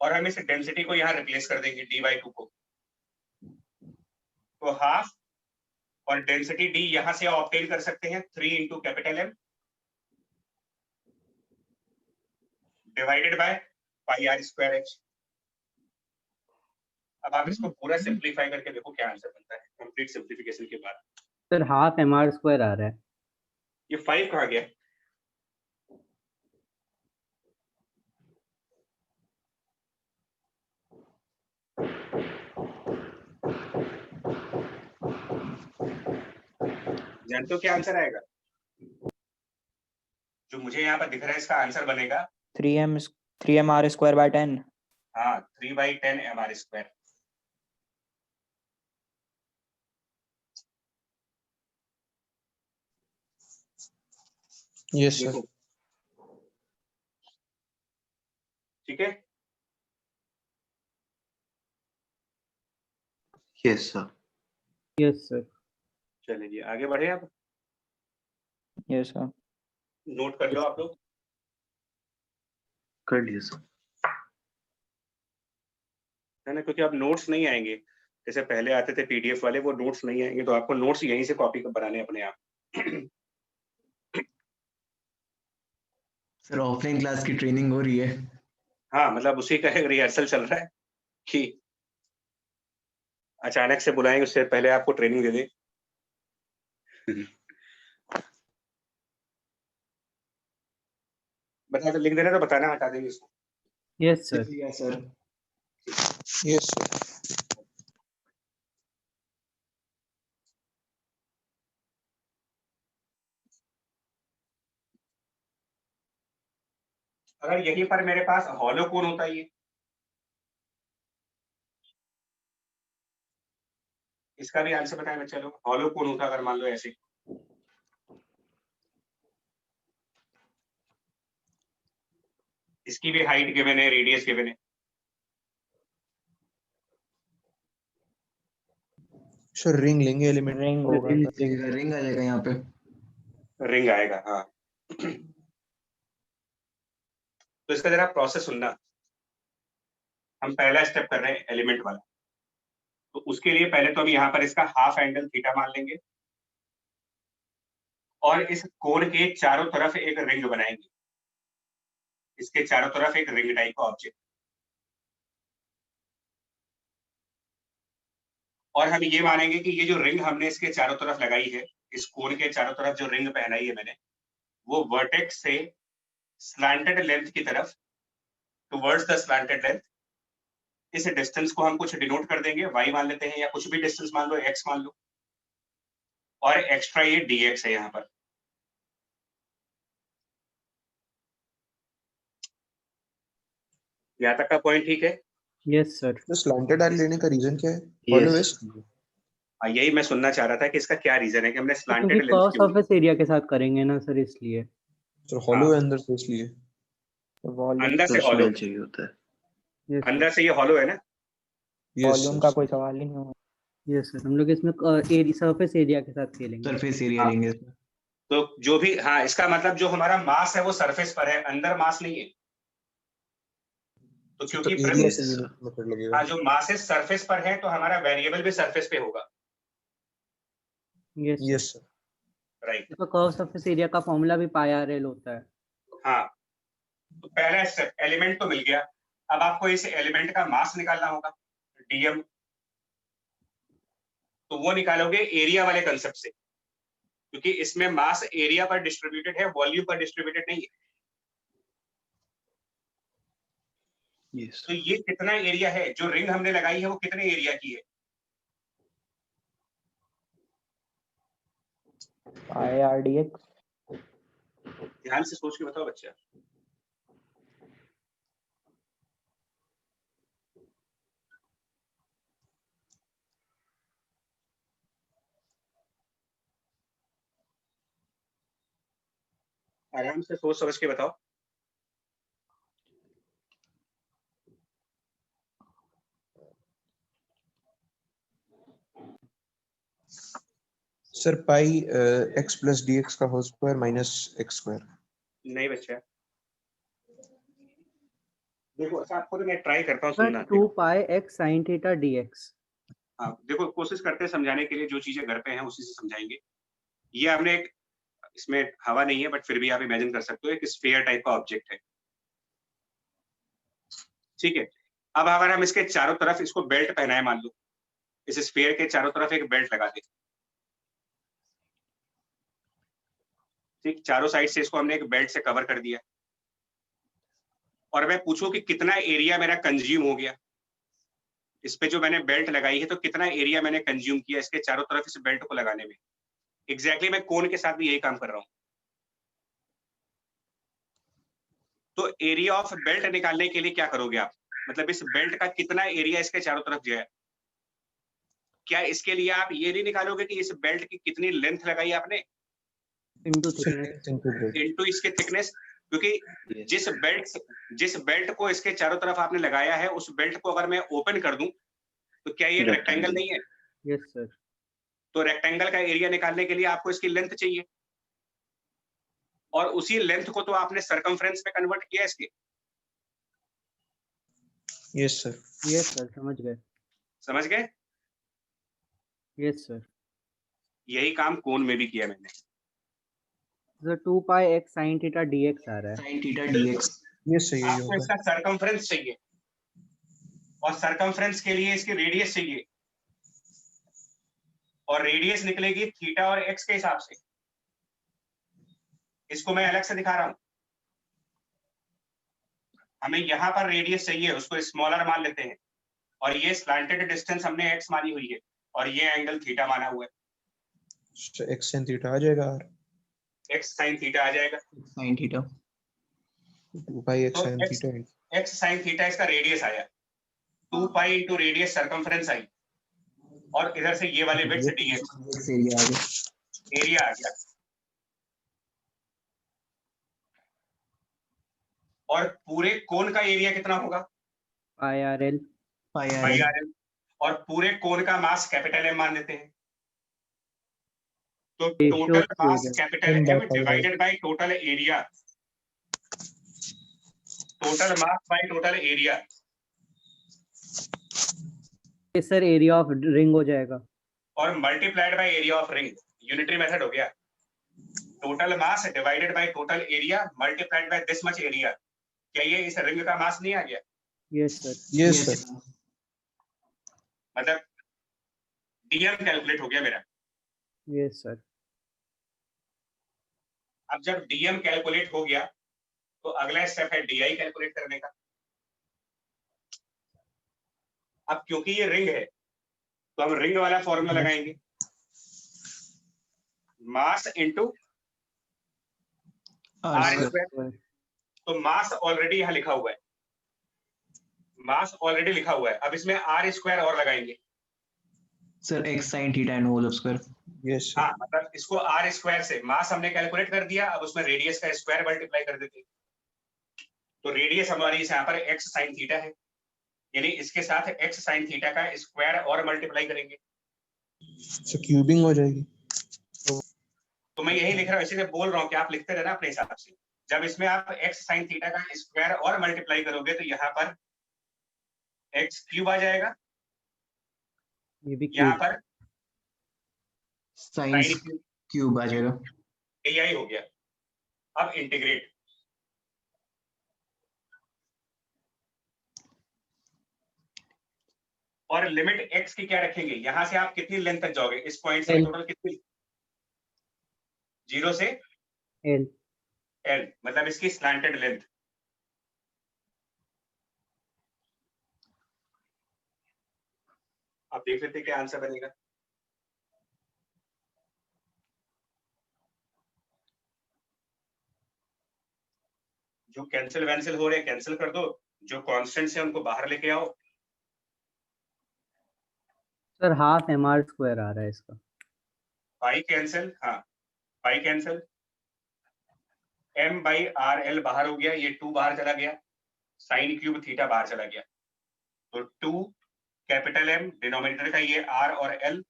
और हम इस डेंसिटी को यहां रिप्लेस कर देंगे d/2 को, तो हाफ, और डेंसिटी d यहां से ऑब्टेन कर सकते हैं 3 into capital M divided by pi r square h। अब आप इसको पूरा सिंप्लीफाई करके देखो क्या आंसर बनता है कंप्लीट सिंप्लीफिकेशन के बाद।
सर हाफ mr स्क्वायर आ रहा है।
ये 5 कहाँ गया? जानते हो क्या आंसर आएगा? जो मुझे यहाँ पर दिख रहा है इसका आंसर बनेगा
3m r square by 10
हाँ 3/10 mr स्क्वायर।
Yes sir.
देखो ठीक है,
यस सर।
Yes sir.
चलिए आगे बढ़े। आप
yes sir
नोट कर लो आप लोग।
कर लिया सर।
है ना, क्योंकि अब नोट्स नहीं आएंगे जैसे पहले आते थे पीडीएफ वाले, वो नोट्स नहीं आएंगे, तो आपको नोट्स यहीं से कॉपी बनाने अपने आप।
सर ऑफलाइन क्लास की ट्रेनिंग हो रही है।
हाँ मतलब उसी का रिहर्सल चल रहा है कि अचानक से बुलाएंगे, उससे पहले आपको ट्रेनिंग दे दे। बता, तो लिख देना तो बताना, हटा देंगे इसको।
Yes sir.
Sir
Yes, sir.
अगर यहीं पर मेरे पास हॉलो कोन होता ये, इसका भी आंसर बताएं बच्चा लोग। हॉलो कोन होता अगर मान लो ऐसे, इसकी भी हाइट गिवन है, रेडियस गिवन है।
सर रिंग लेंगे एलिमेंट।
रिंग होगा
Ring,
सर।
रिंग आ जाएगा यहाँ पे।
रिंग आएगा, हाँ। तो इसका जरा प्रोसेस सुनना। हम पहला स्टेप कर रहे हैं एलिमेंट वाला, तो उसके लिए पहले तो हम यहाँ पर इसका हाफ एंगल थीटा मान लेंगे और इस कोण के चारों तरफ एक रिंग बनाएंगे। इसके चारों तरफ एक रिंग टाइप का ऑब्जेक्ट, और हम ये मानेंगे कि ये जो रिंग हमने इसके चारों तरफ लगाई है, इस कोण के चारों तरफ जो रिंग पहनाई है मैंने, वो वर्टेक्स से स्लैंटेड लेंथ की तरफ, टुवर्ड्स द स्लैंटेड लेंथ, इस डिस्टेंस को हम कुछ डिनोट कर देंगे, y मान लेते हैं या कुछ भी डिस्टेंस मान लो, x मान लो, और एक्स्ट्रा ये dx है यहाँ पर। यहाँ तक का पॉइंट ठीक है?
yes sir.
तो स्लैंटेड आर लेने का रीजन क्या है? Hollow
Yes.
वेस्ट।
हाँ, यही मैं सुनना चाह रहा था कि इसका क्या रीजन है कि हमने
क्योंकि
स्लैंटेड लेंथ
कर्व
क्यों ली?
सरफेस एरिया के साथ करेंगे ना सर, इसलिए।
सर हॉलो
हाँ।
है अंदर से इसलिए।
वॉल्यूम
अंदर से
तो
हॉलो,
स्मेल चाहिए होता है।
yes sir.
अंदर से ये हॉलो है ना?
यस
वॉल्यूम का कोई सवाल ही नहीं होगा।
yes sir. हम लोग इसमें सरफेस एरिया के साथ खेलेंगे।
सरफेस एरिया
हाँ।
लेंगे।
तो जो भी, हाँ, इसका मतलब जो हमारा मास है वो सरफेस पर है, अंदर मास नहीं है। तो
तो
क्योंकि
एरिया से
Yes, sir.
यूनिट मेथड लगेगा।
हाँ, जो मास है सरफेस पर है, तो हमारा वेरिएबल भी सरफेस पे होगा,
yes sir.
Yes sir.
Right?
तो कर्व सरफेस एरिया का फॉर्मूला भी पाई आर एल होता है।
हाँ, तो पहला स्टेप एलिमेंट तो मिल गया। अब आपको इस एलिमेंट का मास निकालना होगा, डीएम। तो वो निकालोगे एरिया वाले कंसेप्ट से, क्योंकि इसमें मास एरिया पर डिस्ट्रीब्यूटेड है, वॉल्यूम पर डिस्ट्रीब्यूटेड नहीं है।
Yes.
तो ये कितना एरिया है, जो रिंग हमने लगाई है वो कितने एरिया की है?
पाई आर डी एक्स।
ध्यान से सोच के बताओ बच्चा। आराम से सोच समझ के बताओ।
Sir pi x plus d x का whole square minus x square.
नहीं बच्चा, देखो अच्छा, आपको तो मैं ट्राई करता हूँ
सर
सुनना।
2 पाई x sin थीटा dx।
हाँ, देखो कोशिश करते हैं समझाने के लिए, जो चीजें घर पे हैं उसी से समझाएंगे। ये हमने एक, इसमें हवा नहीं है बट फिर भी आप इमेजिन कर सकते हो, एक स्फीयर टाइप का ऑब्जेक्ट है, ठीक है। अब अगर हम इसके चारों तरफ इसको बेल्ट पहनाए, मान लो इस स्फीयर के चारों तरफ एक बेल्ट लगा दे, ठीक, चारों साइड से इसको हमने एक बेल्ट से कवर कर दिया, और मैं पूछूं कि कितना एरिया मेरा कंज्यूम हो गया, इस पे जो मैंने बेल्ट लगाई है तो कितना एरिया मैंने कंज्यूम किया इसके चारों तरफ इस बेल्ट को लगाने में। एग्जैक्टली मैं कोन के साथ भी यही काम कर रहा हूं। तो एरिया ऑफ बेल्ट निकालने के लिए क्या करोगे आप, मतलब इस बेल्ट का कितना एरिया इसके चारों तरफ जो है, क्या इसके लिए आप ये नहीं निकालोगे कि इस बेल्ट की कितनी लेंथ लगाई आपने
into
sir
thickness।
Length into breadth.
Into इसके थिकनेस, क्योंकि
Yes.
जिस बेल्ट को इसके चारों तरफ आपने लगाया है, उस बेल्ट को अगर मैं ओपन कर दूं तो क्या ये रेक्टेंगल
Rectangle.
नहीं है?
yes sir।
तो रेक्टेंगल का एरिया निकालने के लिए आपको इसकी लेंथ चाहिए, और उसी लेंथ को तो आपने सरकमफ्रेंस में कन्वर्ट किया इसके।
Yes sir.
yes sir, समझ गए।
समझ गए?
yes sir।
यही काम कोन में भी किया मैंने।
सर 2 पाई x sin थीटा dx आ रहा है।
sin theta dx।
Yes sir यही
आपको
होगा।
इसका सरकमफ्रेंस चाहिए, और सरकमफ्रेंस के लिए इसकी रेडियस चाहिए, और रेडियस निकलेगी थीटा और एक्स के हिसाब से। इसको मैं अलग से दिखा रहा हूं। हमें यहां पर रेडियस चाहिए, उसको स्मॉलर मान लेते हैं, और ये स्लैंटेड डिस्टेंस हमने x मानी हुई है और ये एंगल थीटा माना हुआ है,
एक्स sin थीटा आ जाएगा r
x sin थीटा आ जाएगा।
sin theta.
2 pi x
तो
sin
x
theta
x sin theta इसका रेडियस आया, 2 पाई इंटू रेडियस सरकमफ्रेंस आई, और इधर से ये वाले बिट्स dx
This area आ गया.
एरिया आ गया। और पूरे कोन का एरिया कितना होगा?
IRL
Pi
पाई
r.
R L. और पूरे कोन का मास कैपिटल M मान लेते हैं, तो
Ratio
total
of
mass
area.
Capital
M by
M
pi r.
Divided by total area, total mass by total area.
ये सर एरिया ऑफ रिंग हो जाएगा।
और multiplied by area of ring, unitary method हो गया। Total mass divided by total area multiplied by this much area. क्या ये इस ring का मास नहीं आ गया?
Yes sir.
यस सर
मतलब dm कैलकुलेट हो गया मेरा।
Yes sir.
अब जब dm कैलकुलेट हो गया तो अगला स्टेप है di कैलकुलेट करने का। अब क्योंकि ये रिंग है तो हम रिंग वाला फॉर्मूला लगाएंगे, mass into
R
r
square.
Square. तो मास ऑलरेडी यहाँ लिखा हुआ है, मास ऑलरेडी लिखा हुआ है, अब इसमें r स्क्वायर और लगाएंगे।
Sir, x sin theta and whole of square.
Yes sir
हाँ, मतलब इसको r स्क्वायर से मास हमने कैलकुलेट कर दिया, अब उसमें रेडियस का स्क्वायर मल्टीप्लाई कर देते हैं। तो रेडियस हमारी यहाँ पर x sin थीटा है, यानी इसके साथ x sin थीटा का स्क्वायर और मल्टीप्लाई करेंगे।
सो क्यूबिंग हो जाएगी।
तो मैं यही लिख रहा हूँ, इसीलिए बोल रहा हूँ कि आप लिखते रहना अपने हिसाब से। जब इसमें आप x sin थीटा का स्क्वायर और मल्टीप्लाई करोगे तो यहाँ पर x क्यूब आ जाएगा,
ये भी
यहाँ
क्यूब।
पर
Sin
sin क्यूब
cube आ जाएगा.
ai हो गया। अब इंटीग्रेट, और लिमिट x की क्या रखेंगे? यहां से आप कितनी लेंथ तक जाओगे? इस पॉइंट से
L.
टोटल कितनी? 0 से
L
l, मतलब इसकी स्लैंटेड लेंथ। आप देख लेते क्या आंसर बनेगा। जो कैंसिल वैंसिल हो रहे कैंसिल कर दो, जो कांस्टेंट्स है उनको बाहर लेके आओ।
सर हाफ mr स्क्वायर आ रहा है इसका।
पाई कैंसिल, हाँ pi cancel, m by R L बाहर हो गया, ये 2 बाहर चला गया, साइन क्यूब थीटा बाहर चला गया, तो 2 कैपिटल M, डिनोमिनेटर का ये r और l,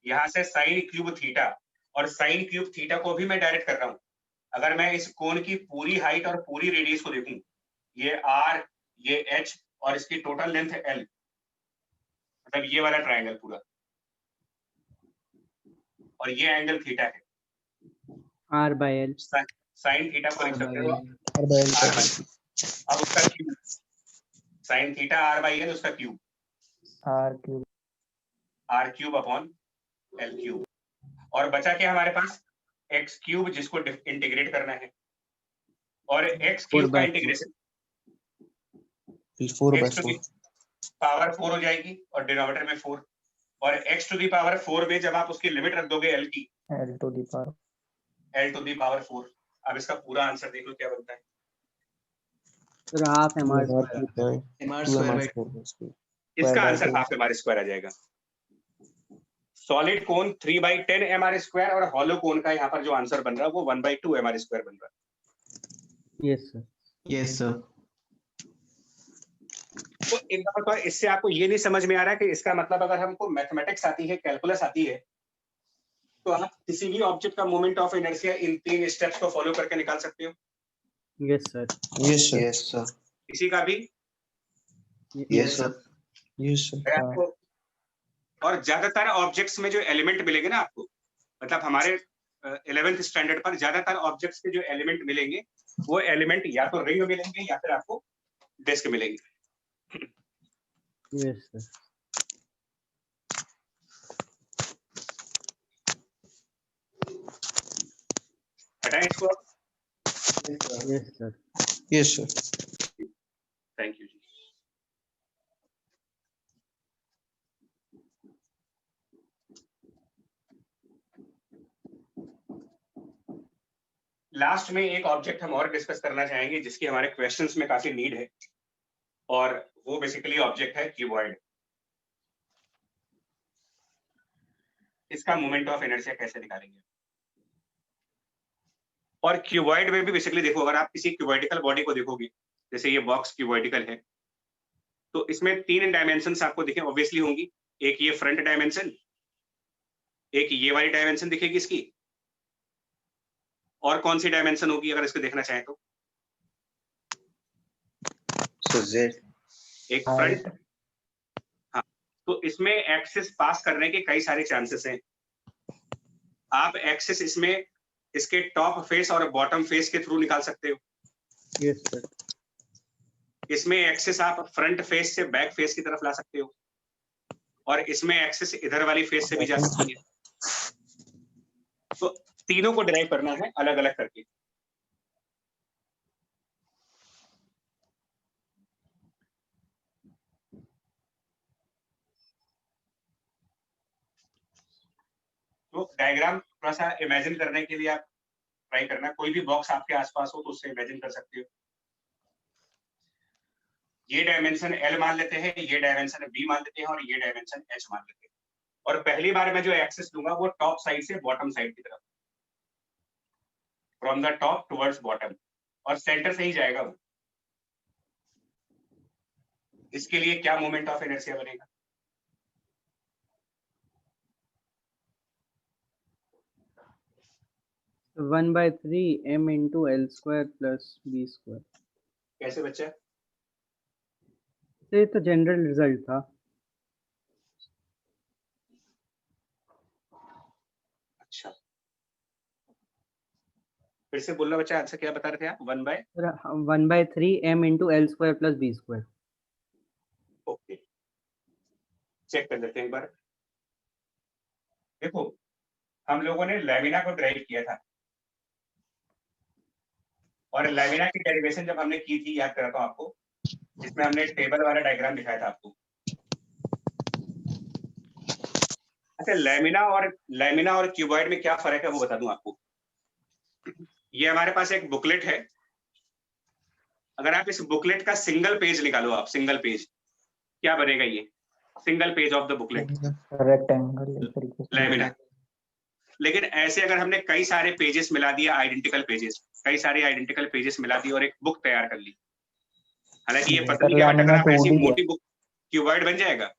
यहाँ से साइन क्यूब थीटा, और साइन क्यूब थीटा को भी मैं डायरेक्ट कर रहा हूँ। अगर मैं इस कोण की पूरी हाइट और पूरी रेडियस को देखूं, ये r, ये h और इसकी टोटल लेंथ है l, मतलब ये वाला ट्रायंगल पूरा, और ये एंगल थीटा है,
r by l।
Sine theta को लिख सकते हो
r by l
r by, अब उसका cube, sine theta r by l, उसका cube
r cube
r cube upon l cube. और बचा क्या हमारे पास? x क्यूब, जिसको इंटीग्रेट करना है, और x क्यूब का integration
4 by
x to
4
the power 4 हो जाएगी और डिनोमिनेटर में 4, और x टू दी पावर 4 में जब आप उसकी लिमिट रख दोगे l की,
l to the power
l to the power 4। अब इसका पूरा आंसर देख लो क्या बनता है।
Sir half mr square.
mr
2
square
mr
by
square square
इसका
by
answer
2.
Half mr square आ जाएगा। सॉलिड कोन 3/10 mr स्क्वायर, और हॉलो कोन का यहाँ पर जो आंसर बन रहा है वो 1/2 mr स्क्वायर बन रहा है।
Yes sir.
yes sir.
तो एक बार तो इससे आपको ये नहीं समझ में आ रहा है कि इसका मतलब अगर हमको मैथमेटिक्स आती है, कैलकुलस आती है, तो आप किसी भी ऑब्जेक्ट का moment of inertia in 3 steps को फॉलो करके निकाल सकते हो।
Yes sir.
yes sir
yes sir
किसी का भी
yes sir
yes sir
है आपको। और ज्यादातर ऑब्जेक्ट्स में जो एलिमेंट मिलेंगे ना आपको, मतलब हमारे 11th स्टैंडर्ड पर ज्यादातर ऑब्जेक्ट्स के जो एलिमेंट मिलेंगे, वो एलिमेंट या तो रिंग मिलेंगे या फिर आपको डिस्क मिलेंगे।
Yes sir.
हटाएं इसको।
Yes sir.
yes sir
thank you ji. Last में एक ऑब्जेक्ट हम और डिस्कस करना चाहेंगे जिसकी हमारे क्वेश्चंस में काफी नीड है, और वो बेसिकली ऑब्जेक्ट है क्यूबॉइड। इसका मोमेंट ऑफ इनर्शिया कैसे निकालेंगे? और क्यूबॉइड में भी बेसिकली देखो, अगर आप किसी क्यूबॉइडिकल बॉडी को देखोगे, जैसे ये बॉक्स क्यूबॉइडिकल है, तो इसमें 3 डायमेंशंस आपको दिखे ऑब्वियसली होंगी। एक ये फ्रंट डायमेंशन, एक ये वाली डायमेंशन दिखेगी इसकी, और कौन सी डायमेंशन होगी अगर इसको देखना चाहें तो?
So Z.
एक फ्रंट। हाँ, तो इसमें एक्सिस पास करने के कई सारे चांसेस हैं। आप एक्सिस इसमें इसके टॉप फेस और बॉटम फेस के थ्रू निकाल सकते हो।
Yes sir.
इसमें एक्सिस आप फ्रंट फेस से बैक फेस की तरफ ला सकते हो, और इसमें एक्सिस इधर वाली फेस से भी जा सकती है। तो तीनों को डिराइव करना है अलग अलग करके। तो डायग्राम थोड़ा सा इमेजिन करने के लिए आप ट्राई करना, कोई भी बॉक्स आपके आसपास हो तो उससे इमेजिन कर सकते हो। ये डायमेंशन L मान लेते हैं, ये डायमेंशन B मान लेते हैं, और ये डायमेंशन H मान लेते हैं। और पहली बार मैं जो एक्सिस लूंगा वो टॉप साइड से बॉटम साइड की तरफ, from the top towards bottom, और सेंटर से ही जाएगा वो। इसके लिए क्या मोमेंट ऑफ इनर्शिया बनेगा?
One by 3 m into L square plus B square।
कैसे बच्चा?
ये तो जनरल रिजल्ट था।
अच्छा, फिर से बोलना बच्चा, आंसर क्या बता रहे थे आप?
1/3 m into L square plus B square।
Okay, check कर लेते हैं एक बार। देखो, हम लोगों ने लैमिना को ड्राइव किया था, और लैमिना की डेरिवेशन जब हमने की थी, याद कराता हूं आपको, जिसमें हमने टेबल वाला डायग्राम दिखाया था आपको। अच्छा, लैमिना और क्यूबॉइड में क्या फर्क है वो बता दूं आपको। ये हमारे पास एक बुकलेट है। अगर आप इस बुकलेट का सिंगल पेज निकालो, आप सिंगल पेज, क्या बनेगा? ये single page of the booklet
rectangle इस तरीके से।
लैमिना। लेकिन ऐसे अगर हमने कई सारे पेजेस मिला दिया, कई सारे आइडेंटिकल पेजेस मिला दिए और एक बुक तैयार कर ली, हालांकि ये पतली है, बट अगर आप ऐसी मोटी बुक, क्यूबॉइड बन जाएगा।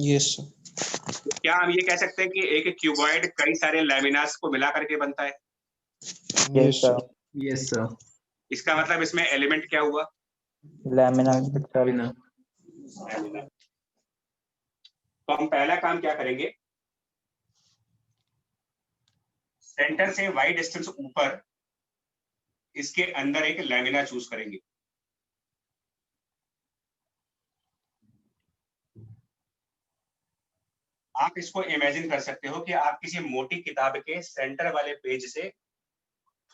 यस
क्या हम ये कह सकते हैं कि एक क्यूबॉइड कई सारे लैमिनास को मिला करके बनता है?
Yes sir.
Yes, sir.
इसका मतलब इसमें एलिमेंट क्या हुआ?
Lamina
Laminar.
लैमिना। तो हम पहला काम क्या करेंगे, सेंटर से वाई डिस्टेंस ऊपर इसके अंदर एक लैमिना चूज करेंगे। आप इसको इमेजिन कर सकते हो कि आप किसी मोटी किताब के सेंटर वाले पेज से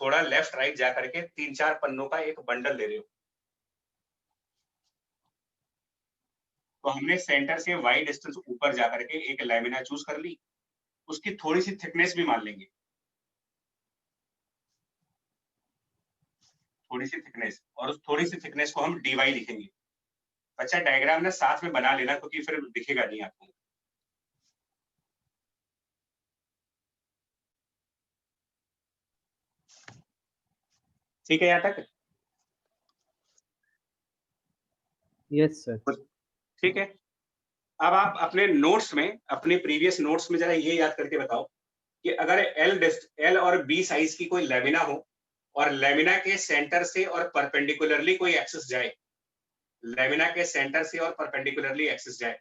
थोड़ा लेफ्ट राइट जा करके 3-4 पन्नों का एक बंडल ले रहे हो। तो हमने सेंटर से वाई डिस्टेंस ऊपर जा करके एक लैमिना चूज कर ली, उसकी थोड़ी सी थिकनेस भी मान लेंगे, थोड़ी सी थिकनेस, और उस थोड़ी सी थिकनेस को हम dy लिखेंगे। अच्छा, डायग्राम ना साथ में बना लेना, क्योंकि फिर दिखेगा नहीं आपको। ठीक है यहाँ तक?
Yes sir.
ठीक है। अब आप अपने नोट्स में, अपने प्रीवियस नोट्स में जरा ये याद करके बताओ कि अगर L और B साइज की कोई लैमिना हो, और लैमिना के सेंटर से और परपेंडिकुलरली कोई एक्सिस जाए, लैमिना के सेंटर से और परपेंडिकुलरली एक्सिस जाए,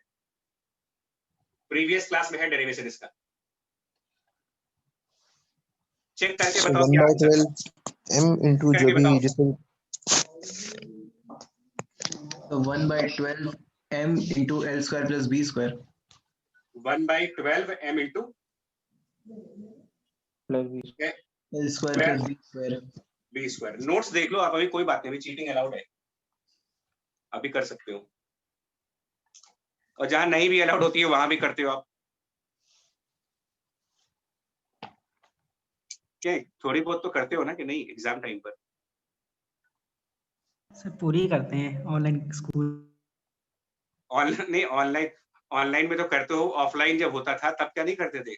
प्रीवियस क्लास में है डेरिवेशन इसका, चेक करके
So
बताओ
1/12 m into जो भी जिसमें
So 1/12 m into L square plus B square.
1/12 m into
L square plus B square.
B square। Notes देख लो आप, अभी कोई बात नहीं, अभी चीटिंग अलाउड है, अभी कर सकते हो, और जहां नहीं भी अलाउड होती है वहां भी करते हो आप। क्या थोड़ी बहुत तो करते हो ना कि नहीं एग्जाम टाइम पर?
सर पूरी ही करते हैं ऑनलाइन स्कूल।
ऑनलाइन नहीं, ऑनलाइन ऑनलाइन में तो करते हो, ऑफलाइन जब होता था तब क्या नहीं करते थे?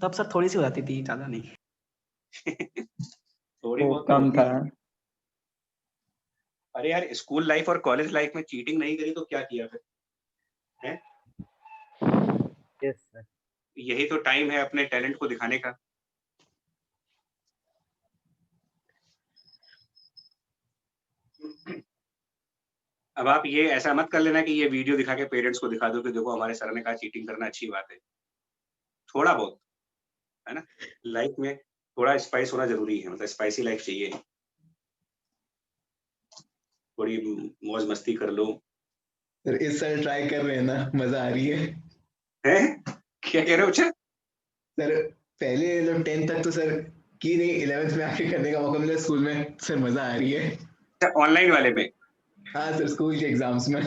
तब सर थोड़ी सी हो जाती थी, ज्यादा नहीं।
थोड़ी
वो
बहुत तो
कम
होती
था।
है। अरे यार स्कूल लाइफ और कॉलेज लाइफ में चीटिंग नहीं करी तो क्या किया फिर? हैं?
Yes sir.
यही तो टाइम है अपने टैलेंट को दिखाने का। अब आप ये ऐसा मत कर लेना कि ये वीडियो दिखा के पेरेंट्स को दिखा दो कि देखो हमारे सर ने कहा चीटिंग करना अच्छी बात है। थोड़ा बहुत, है ना? लाइफ में थोड़ा स्पाइस होना ज़रूरी है, मतलब स्पाइसी लाइफ चाहिए। थोड़ी मौज मस्ती कर लो।
सर इस साल ट्राई कर रहे हैं ना, मजा आ रही है।
हैं? क्या कह रहे हो बच्चा?
सर पहले मतलब 10th तक तो सर की नहीं, 11th में आके करने का मौका मिला स्कूल में, सर मजा आ रही है।
अच्छा ऑनलाइन वाले में?
हाँ सर, स्कूल के एग्जाम्स में।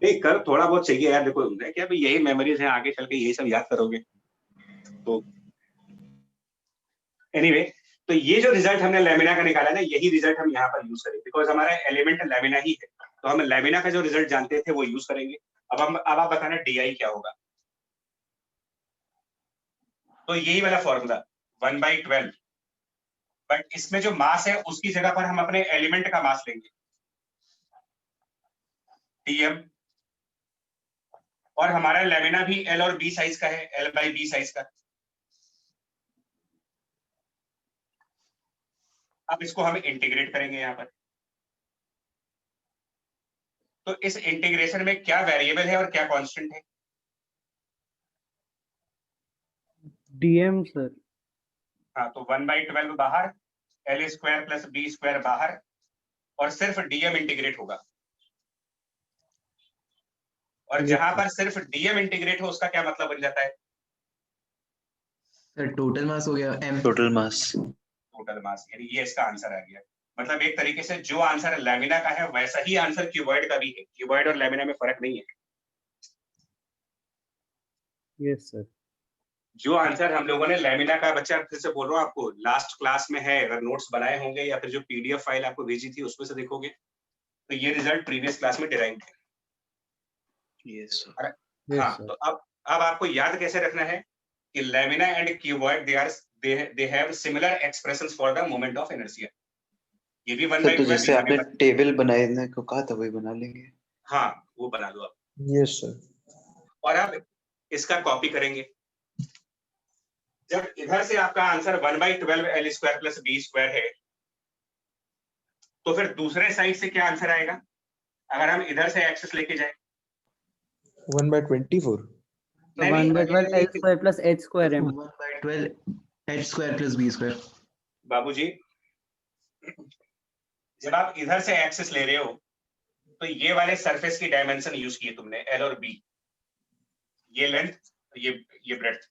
नहीं कर, थोड़ा बहुत चाहिए यार। देखो क्या भाई, यही मेमोरीज हैं, आगे चल के यही सब याद करोगे तो। एनीवे, तो ये जो रिजल्ट हमने लैमिना का निकाला ना, यही रिजल्ट हम यहाँ पर यूज करेंगे बिकॉज हमारा एलिमेंट लैमिना ही है। तो हम लैमिना का जो रिजल्ट जानते थे वो यूज करेंगे। अब आप बताना DI क्या होगा। तो यही वाला फॉर्मूला 1/12, बट इसमें जो मास है उसकी जगह पर हम अपने एलिमेंट का मास लेंगे DM। और हमारा लैमिना भी L और B साइज का है, L/B साइज का। अब इसको हम इंटीग्रेट करेंगे यहाँ पर। तो इस इंटीग्रेशन में क्या वेरिएबल है और क्या कांस्टेंट है?
DM sir.
हाँ, तो 1/12 बाहर, L² + B² बाहर, और सिर्फ DM इंटीग्रेट होगा। और जहां पर सिर्फ DM इंटीग्रेट हो उसका क्या मतलब बन जाता है?
सर टोटल मास हो गया M।
Total mass.
Total mass, यानी ये इसका आंसर आ गया। मतलब एक तरीके से जो आंसर लैमिना का है वैसा ही आंसर क्यूबॉइड का भी है। क्यूबॉइड और लैमिना में फर्क नहीं है।
Yes sir.
जो आंसर हम लोगों ने लैमिना का, बच्चा फिर से बोल रहा हूँ आपको, लास्ट क्लास में है, अगर नोट्स बनाए होंगे या फिर जो PDF फाइल आपको भेजी थी उसमें से देखोगे तो ये रिजल्ट प्रीवियस क्लास में डिराइव्ड है।
यस
हाँ, तो अब आपको याद कैसे रखना है कि lamina and cuboid they have similar expressions for the moment of inertia। ये भी 1/12
तो जैसे
यहाँ
आपने
पे
टेबल बनाने को कहा था वही बना लेंगे।
हाँ, वो बना दो आप।
Yes sir.
और अब इसका कॉपी करेंगे। जब इधर से आपका आंसर 1/12 L² + B² है, तो फिर दूसरे साइड से क्या आंसर आएगा अगर हम इधर से एक्सेस लेके जाए?
1/24।
1/12 L² + H² M।
1/12 H² + B²।
बाबूजी, जब आप इधर से एक्सेस ले रहे हो तो ये वाले सरफेस की डायमेंशन यूज किए तुमने, L और B, ये लेंथ, ये ब्रेड्थ।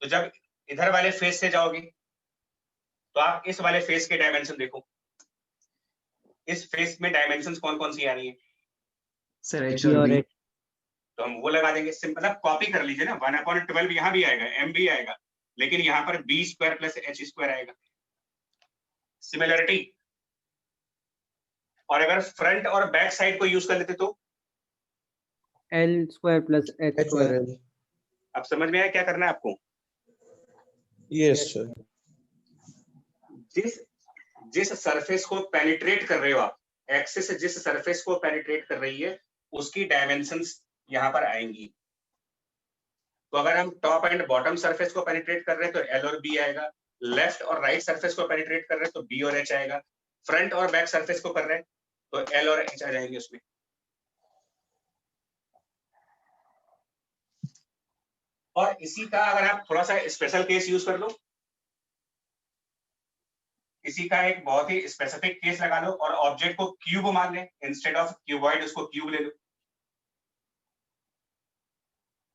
तो जब इधर वाले फेस से जाओगे तो आप इस वाले फेस के डायमेंशन देखो। इस फेस में डायमेंशंस कौन कौन सी आ रही है?
सर H
B
और
और
B।
H।
तो हम वो लगा देंगे। सिंपल, आप कॉपी कर लीजिए ना। 1/12 यहाँ भी आएगा, M भी आएगा, लेकिन यहाँ पर B² + H² आएगा। सिमिलरिटी। और अगर फ्रंट और बैक साइड को यूज कर लेते तो
L² +
H और
H²।
L।
अब समझ में आया क्या करना है आपको?
Yes sir.
जिस सरफेस को पेनिट्रेट कर रहे हो आप, एक्सिस जिस सरफेस को पेनिट्रेट कर रही है उसकी डायमेंशंस यहाँ पर आएंगी। तो अगर हम टॉप एंड बॉटम सरफेस को पेनिट्रेट कर रहे हैं तो L और B आएगा। लेफ्ट और राइट सरफेस को पेनिट्रेट कर रहे हैं तो B और H आएगा। फ्रंट और बैक सरफेस को कर रहे हैं तो L और H आ जाएंगे उसमें। और इसी का अगर आप थोड़ा सा स्पेशल केस यूज कर लो, इसी का एक बहुत ही स्पेसिफिक केस लगा लो और ऑब्जेक्ट को क्यूब मान लें, इंस्टेड ऑफ क्यूबॉइड उसको क्यूब ले लो,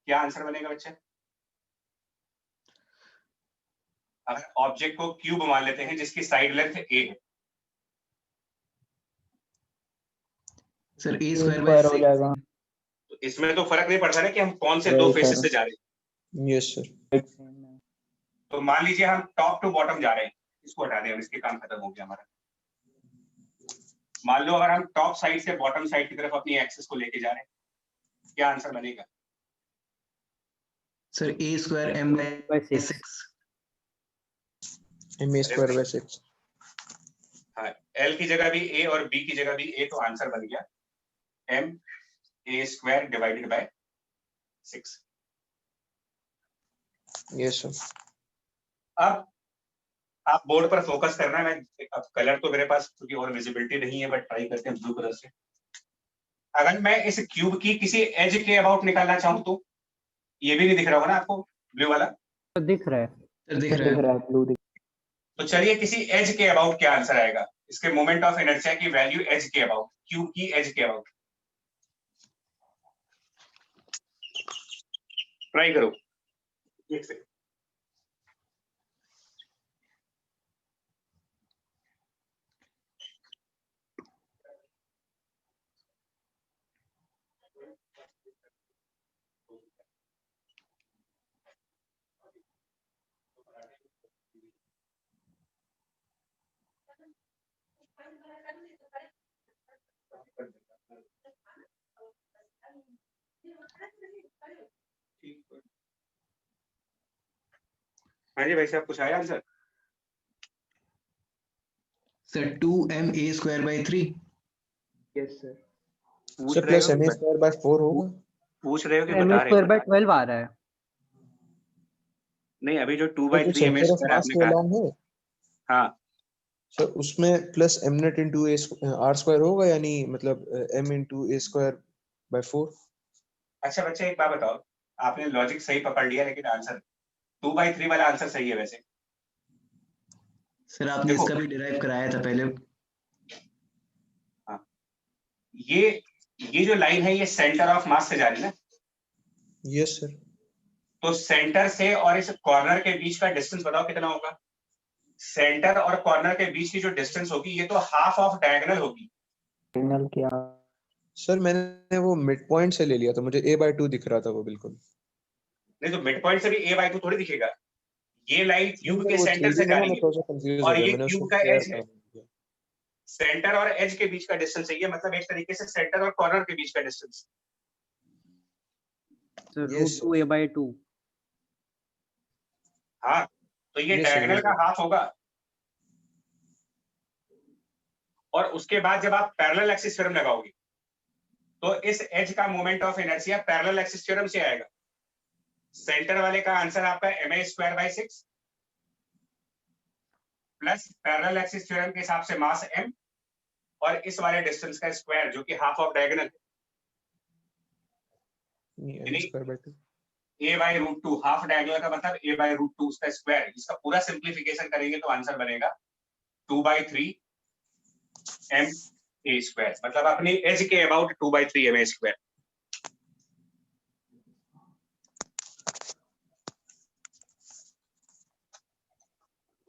क्या आंसर बनेगा बच्चा? अगर ऑब्जेक्ट को क्यूब मान लेते हैं जिसकी साइड लेंथ A है,
सर A²
A² हो जाएगा।
तो तो इसमें तो फर्क नहीं पड़ता ना कि हम कौन से दो
Right,
फेसेस
sir.
से जा रहे हैं।
Yes sir.
तो मान लीजिए हम टॉप टू बॉटम जा रहे हैं, इसको हटा दें, हम इसके काम खत्म हो गया हमारा। मान लो अगर हम टॉप साइड से बॉटम साइड की तरफ अपनी एक्सेस को लेके जा रहे हैं, क्या आंसर बनेगा?
Sir a square m by
by 6.
6.
m a square by 6।
हाँ, L की जगह भी A और B की जगह भी A, तो आंसर बन गया m a square divided by 6।
Yes sir.
अब आप बोर्ड पर फोकस करना है। मैं अब कलर तो मेरे पास क्योंकि और विजिबिलिटी नहीं है, बट ट्राई करते हैं ब्लू कलर से। अगर मैं इस क्यूब की किसी एज के अबाउट निकालना चाहूं तो ये भी नहीं दिख रहा होगा ना आपको ब्लू वाला?
तो दिख रहा है।
सर दिख
दिख
रहा है।
रहा है ब्लू दिख
तो चलिए किसी एज के अबाउट क्या आंसर आएगा? इसके मोमेंट ऑफ इनर्शिया की वैल्यू एज के अबाउट, क्यूब की एज के अबाउट। ट्राई करो। एक सेकंड। हाँ जी भाई साहब, कुछ आया answer?
Sir 2m a square by 3.
Yes sir.
पूछ
सर
रहे
प्लस
हो
m a square by 4 होगा।
पूछ रहे हो कि
एम
बता
ए
रहे
स्क्वायर
हो?
बाय 12 आ रहा है।
नहीं, अभी जो 2
तो
by
जो
3 M
centre of
square
mass
आपने
के
कहा।
अलॉन्ग है
हाँ,
सर, उसमें plus m net into a r square होगा, यानी मतलब m into a square by 4।
अच्छा बच्चे एक बात बताओ, आपने लॉजिक सही पकड़ लिया लेकिन आंसर 2 by 3 वाला आंसर सही है वैसे।
सर आपने
देखो।
इसका भी डिराइव कराया था पहले।
हाँ, ये जो लाइन है ये सेंटर ऑफ मास से जा रही है ना।
Yes sir.
तो सेंटर से और इस कॉर्नर के बीच का डिस्टेंस बताओ कितना होगा? सेंटर और कॉर्नर के बीच की जो डिस्टेंस होगी ये तो हाफ ऑफ डायगोनल होगी।
सिग्नल क्या?
सर मैंने वो मिड पॉइंट से ले लिया था, मुझे a by 2 दिख रहा था वो बिल्कुल।
नहीं तो मिड पॉइंट से भी a by 2 थोड़ी दिखेगा। ये लाइन क्यूब
नहीं,
के
वो
सेंटर से
3D
जा
में ना
रही
मैं
है
थोड़ा सा कंफ्यूज हो
और
गया,
ये
मैंने उसको
क्यूब का
स्क्वायर
एज है।
काम किया।
सेंटर और एज के बीच का डिस्टेंस चाहिए, मतलब एक तरीके से सेंटर और कॉर्नर के बीच का डिस्टेंस।
तो
Yes,
रूट 2 a by 2।
हाँ, तो ये
Yes,
डायगोनल
sir,
का हाफ होगा। और उसके बाद जब आप पैरेलल एक्सिस थ्योरम लगाओगे तो इस एज का moment of inertia parallel axis theorem से आएगा। सेंटर वाले का आंसर आपका ma square by 6 plus parallel axis theorem के हिसाब से मास m और इस वाले डिस्टेंस का स्क्वायर जो कि half of diagonal
m square by 2।
a by root 2, half diagonal का मतलब a by रूट 2 उसका स्क्वायर। इसका पूरा सिंप्लीफिकेशन करेंगे तो आंसर बनेगा 2 by 3 m a स्क्वायर, मतलब अपनी एज के अबाउट 2 by 3 m a स्क्वायर।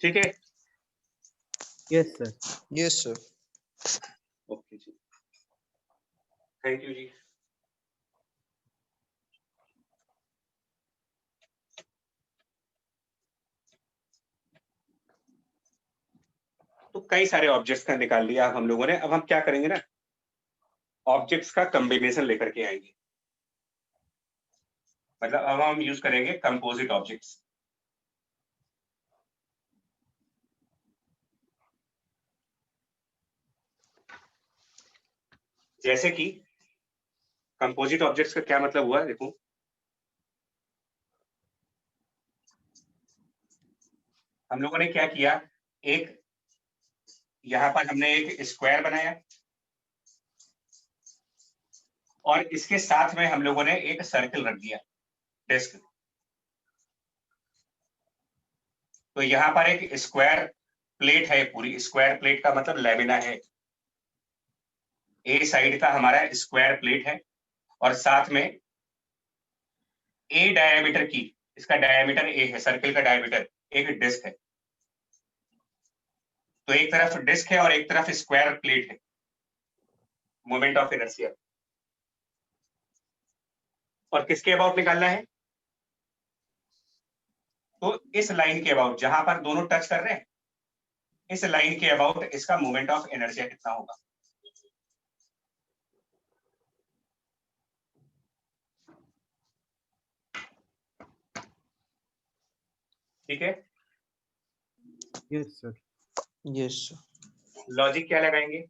ठीक है।
Yes sir.
Yes sir.
Okay जी, थैंक यू जी। तो कई सारे ऑब्जेक्ट्स का निकाल लिया हम लोगों ने। अब हम क्या करेंगे ना, ऑब्जेक्ट्स का कॉम्बिनेशन लेकर के आएंगे। मतलब अब हम यूज करेंगे कंपोजिट ऑब्जेक्ट्स। जैसे कि कंपोजिट ऑब्जेक्ट्स का क्या मतलब हुआ, देखो हम लोगों ने क्या किया, एक यहां पर हमने एक स्क्वायर बनाया और इसके साथ में हम लोगों ने एक सर्कल रख दिया, डिस्क। तो यहां पर एक स्क्वायर प्लेट है, पूरी स्क्वायर प्लेट का मतलब लैमिना है। ए साइड का हमारा स्क्वायर प्लेट है और साथ में ए डायमीटर की, इसका डायमीटर ए है, सर्कल का डायमीटर, एक डिस्क है। तो एक तरफ डिस्क है और एक तरफ स्क्वायर प्लेट है। Moment of inertia. और किसके अबाउट निकालना है? तो इस लाइन के अबाउट, जहां पर दोनों टच कर रहे हैं, इस लाइन के अबाउट इसका मोमेंट ऑफ इनर्शिया कितना होगा। ठीक है,
यस सर।
यस
लॉजिक क्या लगाएंगे?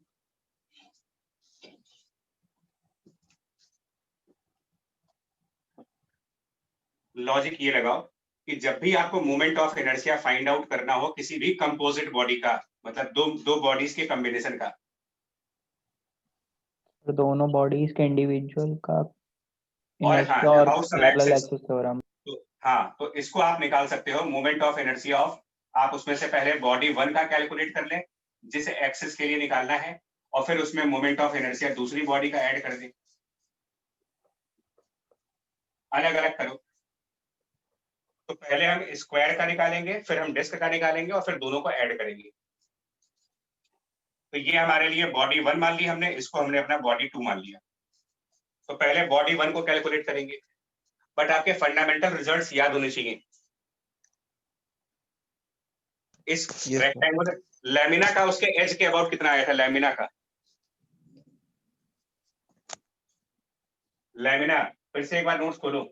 लॉजिक ये लगाओ कि जब भी आपको moment of inertia find out करना हो किसी भी कंपोजिट बॉडी का, मतलब दो बॉडीज के कॉम्बिनेशन का,
तो दोनों बॉडीज के इंडिविजुअल का
और
इनर्शिया और
about some
parallel
axis,
axis theorem.
तो हाँ, तो इसको आप निकाल सकते हो मोमेंट ऑफ इनर्शिया ऑफ, आप उसमें से पहले बॉडी 1 का कैलकुलेट कर लें जिसे एक्सिस के लिए निकालना है, और फिर उसमें मोमेंट ऑफ इनर्शिया दूसरी बॉडी का ऐड कर दें, अलग अलग करो। तो पहले हम स्क्वायर का निकालेंगे, फिर हम डिस्क का निकालेंगे, और फिर दोनों को ऐड करेंगे। तो ये हमारे लिए बॉडी 1 मान ली हमने, इसको हमने अपना बॉडी 2 मान लिया। तो पहले बॉडी 1 को कैलकुलेट करेंगे, बट आपके फंडामेंटल रिजल्ट्स याद होने चाहिए। इस
Yes,
रेक्टेंगुलर लैमिना का उसके एज के अबाउट कितना आया था? लैमिना का, लैमिना, फिर से एक बार नोट्स खोलो।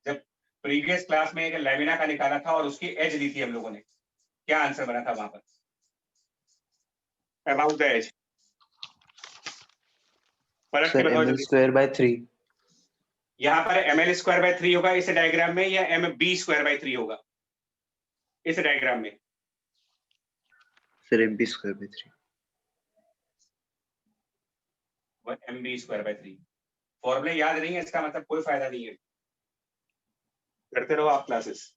जब प्रीवियस क्लास में एक लैमिना का निकाला था और उसकी एज दी थी हम लोगों ने, क्या आंसर बना था वहां पर? अबाउट द एज, पलट के
सर
बताओ
ml
जल्दी।
Square by 3।
यहाँ पर ml स्क्वायर बाय 3 होगा इस डायग्राम में, या mb स्क्वायर बाय 3 होगा इस डायग्राम में?
Sir mb square by 3।
mb square by 3। फॉर्मूले याद नहीं है इसका मतलब कोई फायदा नहीं है, करते रहो आप क्लासेस।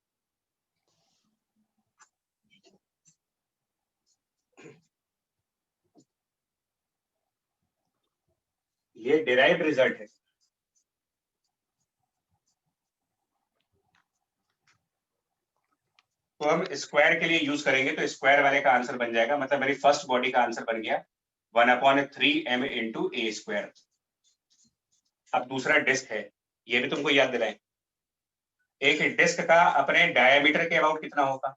ये डिराइव्ड रिजल्ट है। तो हम स्क्वायर के लिए यूज करेंगे, तो स्क्वायर वाले का आंसर बन जाएगा, मतलब मेरी फर्स्ट बॉडी का आंसर बन गया 1/3m इंटू ए स्क्वायर। अब दूसरा डिस्क है, ये भी तुमको याद दिलाएं। एक डिस्क का अपने डायमीटर के अबाउट कितना होगा?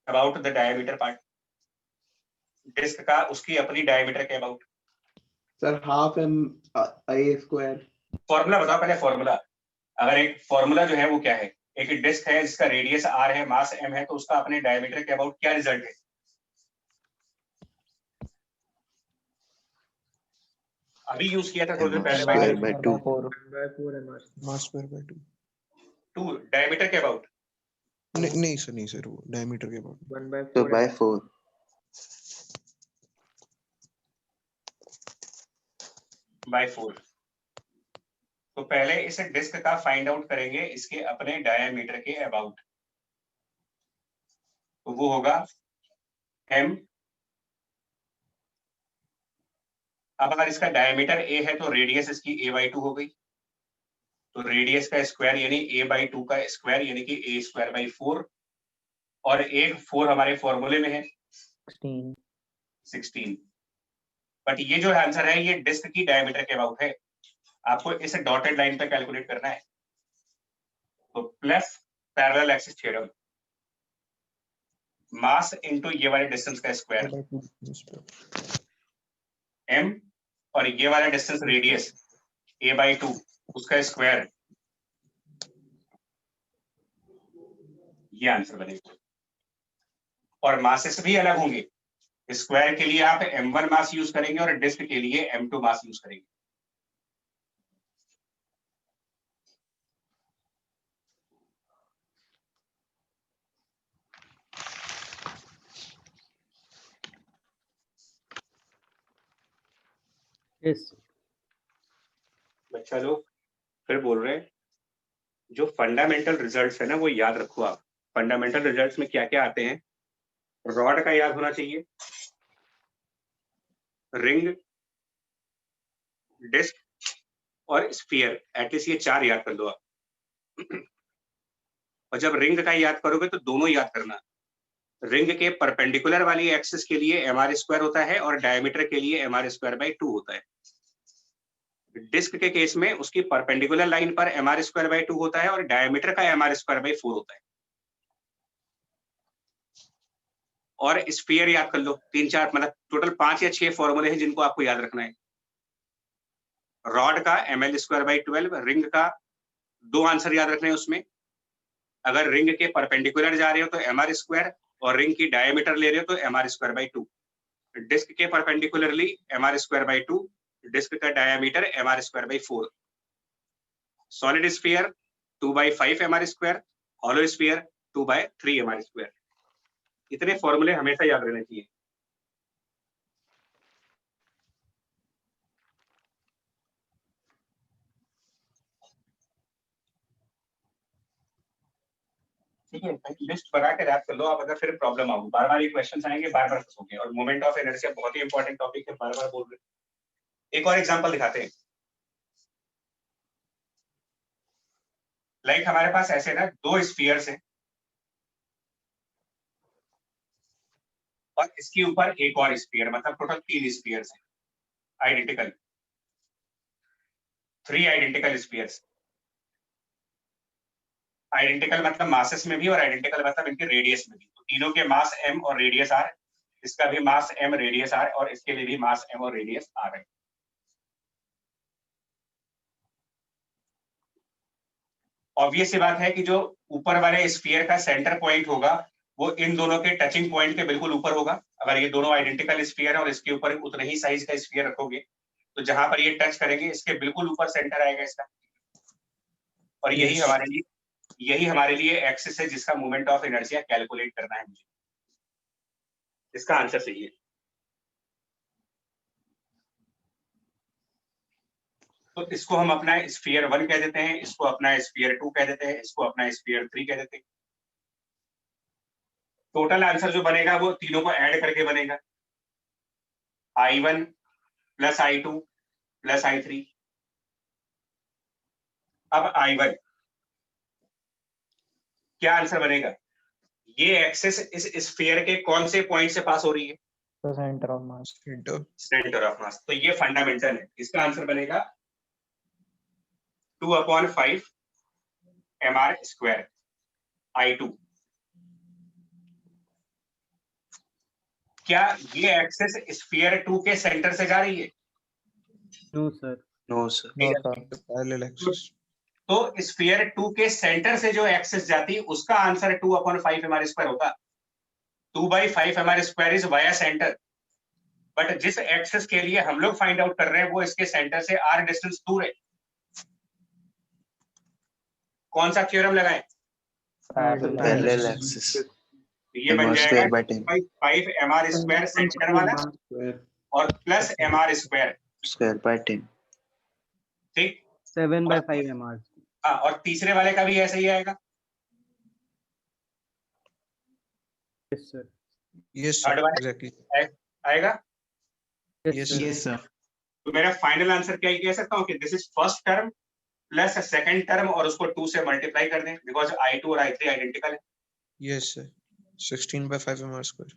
About the diameter part, disc का उसकी अपनी डायमीटर के about.
Sir half M A square.
Formula बताओ पहले, फॉर्मूला। अगर एक फॉर्मूला जो है वो क्या है, एक डिस्क है जिसका रेडियस r है, मास m है, तो उसका अपने डायमीटर के अबाउट क्या रिजल्ट है? अभी यूज किया था थोड़ी देर पहले,
square by 2।
4
mass square by 2।
2 diameter के अबाउट।
नहीं सर वो डायमीटर के अबाउट।
तो बाय 4।
बाय 4। तो पहले इस डिस्क का फाइंड आउट करेंगे इसके अपने डायमीटर के अबाउट, तो वो होगा m। अब अगर इसका डायमीटर a है तो रेडियस इसकी a/2 हो गई, तो रेडियस का स्क्वायर यानी a/2 का स्क्वायर यानी कि a स्क्वायर बाई 4, और एक 4 हमारे फॉर्मूले में है 16। बट ये जो आंसर है ये डिस्क की डायमीटर के अबाउट है, आपको इस डॉटेड लाइन पे कैलकुलेट करना है। तो plus parallel axis theorem, mass into ये वाले डिस्टेंस का स्क्वायर m, और ये वाला डिस्टेंस रेडियस a/2 उसका स्क्वायर, ये आंसर बनेगा। और मासेस भी अलग होंगे, स्क्वायर के लिए आप m1 मास यूज करेंगे और डिस्क के लिए m2 मास यूज करेंगे।
यस
बच्चा लोग फिर बोल रहे हैं, जो फंडामेंटल रिजल्ट्स है ना वो याद रखो आप। फंडामेंटल रिजल्ट्स में क्या क्या आते हैं? रॉड का याद होना चाहिए, रिंग, डिस्क और स्फीयर, एटलीस्ट ये 4 याद कर लो आप। और जब रिंग का याद करोगे तो दोनों याद करना, रिंग के परपेंडिकुलर वाली एक्सिस के लिए mr स्क्वायर होता है और डायमीटर के लिए mr स्क्वायर बाई 2 होता है। डिस्क के केस में उसकी परपेंडिकुलर लाइन पर mr²/2 होता है और डायमीटर का mr²/4 होता है। और स्फीयर याद कर लो, 3-4 मतलब टोटल 5 या 6 फॉर्मूले हैं जिनको आपको याद रखना है। रॉड का ml²/12, रिंग का 2 आंसर याद रखने हैं उसमें। अगर रिंग के परपेंडिकुलर जा रहे हो तो mr² और रिंग की डायमीटर ले रहे हो तो mr²/2। डिस्क के परपेंडिकुलरली mr²/2, डिस्क का diameter mr²/4। Solid sphere 2/5 mr², hollow sphere 2/3 mr²। इतने फॉर्मूले हमेशा याद रहने चाहिए। ठीक है, लिस्ट बना के याद कर लो आप, अगर फिर प्रॉब्लम आऊगी। बार-बार ये क्वेश्चंस आएंगे, बार-बार फंसोगे। और मोमेंट ऑफ इनर्शिया बहुत ही इंपॉर्टेंट टॉपिक है, बार-बार बोल रहे। एक और एग्जांपल दिखाते हैं। लाइक हमारे पास ऐसे ना 2 स्फीयर्स हैं और इसके ऊपर एक और स्फीयर, मतलब टोटल 3 स्फीयर्स हैं, आइडेंटिकल। 3 identical spheres. आइडेंटिकल मतलब मासेस में भी और आइडेंटिकल मतलब इनके रेडियस में भी। तो तीनों के मास m और रेडियस r, इसका भी मास m, रेडियस r, और इसके लिए भी मास m और रेडियस r है। ऑब्वियस सी बात है कि जो ऊपर वाले स्फीयर का सेंटर पॉइंट होगा वो इन दोनों के टचिंग पॉइंट के बिल्कुल ऊपर होगा। अगर ये दोनों आइडेंटिकल स्फीयर है और इसके ऊपर उतने ही साइज का स्फीयर रखोगे तो जहां पर ये टच करेंगे इसके बिल्कुल ऊपर सेंटर आएगा इसका। और यही हमारे लिए एक्सिस है जिसका मोमेंट ऑफ इनर्शिया कैलकुलेट करना है मुझे। इसका आंसर सही है। तो इसको हम अपना स्फीयर 1 कह देते हैं, इसको अपना स्फीयर 2 कह देते हैं, इसको अपना स्फीयर 3 कह देते हैं। टोटल आंसर जो बनेगा वो तीनों को ऐड करके बनेगा, I1 plus I2 plus I3। अब I1 क्या आंसर बनेगा? ये एक्सिस इस स्फीयर के कौन से पॉइंट से पास हो रही है?
The center of mass.
Centre
centre of mass. तो ये फंडामेंटल है। इसका आंसर बनेगा 2/5 mr² I2। क्या ये एक्सिस स्फीयर 2 के सेंटर से जा रही है?
No sir.
No sir.
No, sir.
Parallel axis.
तो स्फीयर 2 के सेंटर से जो एक्सिस जाती है उसका आंसर 2/5 mr² होगा। 2/5 mr² is via centre. But जिस एक्सिस के लिए हम लोग फाइंड आउट कर रहे हैं वो इसके सेंटर से r डिस्टेंस दूर है। कौन सा थ्योरम लगाएं?
Parallel axis.
ये बन जाएगा
mr² by 10
5 mr² सेंटर वाला और प्लस mr²।
Square by 10।
ठीक,
7/5 mr।
हाँ, और तीसरे वाले का भी ऐसा ही आएगा।
Yes sir.
Yes
Third one?
Exactly.
आएगा।
Yes
Yes,
sir.
Yes sir.
तो मेरा फाइनल आंसर क्या कह सकता हूँ कि this is first term plus second term और उसको 2 से मल्टीप्लाई कर दें, बिकॉज I2 और I3 आइडेंटिकल है।
Yes sir 16/5 mr²।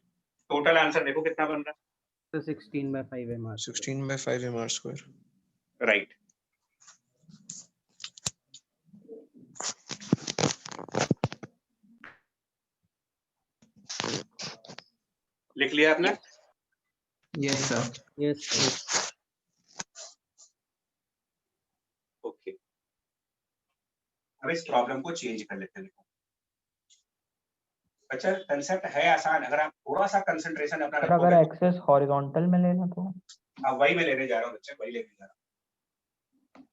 Total answer देखो कितना बन रहा
तो 16/5 mr।
16/5 mr²।
है। राइट। लिख लिया आपने?
Yes sir.
Yes sir.
Okay, अब इस प्रॉब्लम को चेंज कर लेते हैं। अच्छा, कंसेप्ट है आसान, अगर आप थोड़ा सा कंसंट्रेशन अपना
सर अगर एक्सेस हॉरिजॉन्टल में लेना तो
वही मैं लेने जा रहा हूँ बच्चे, वही लेने जा रहा हूँ।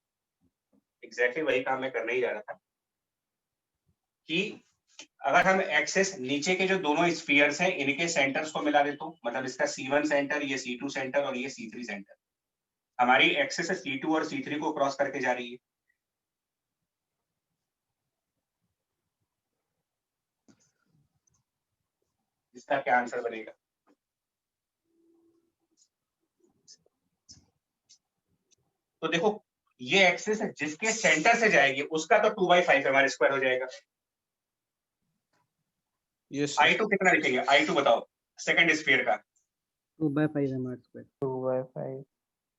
एग्जैक्टली वही काम मैं करने ही जा रहा था कि अगर हम एक्सेस नीचे के जो दोनों स्फीयर्स हैं इनके सेंटर्स को मिला देता हूँ, मतलब इसका C1 सेंटर, ये C2 सेंटर और ये C3 सेंटर। हमारी एक्सेस C2 और C3 को क्रॉस करके जा रही है। इसका क्या आंसर बनेगा? तो देखो ये एक्सिस जिसके सेंटर से जाएगी उसका तो 2/5 mr² हो जाएगा।
यस
I2 कितना लिखेंगे? I2 बताओ, सेकंड स्फीयर का।
2/5 mr²।
2/5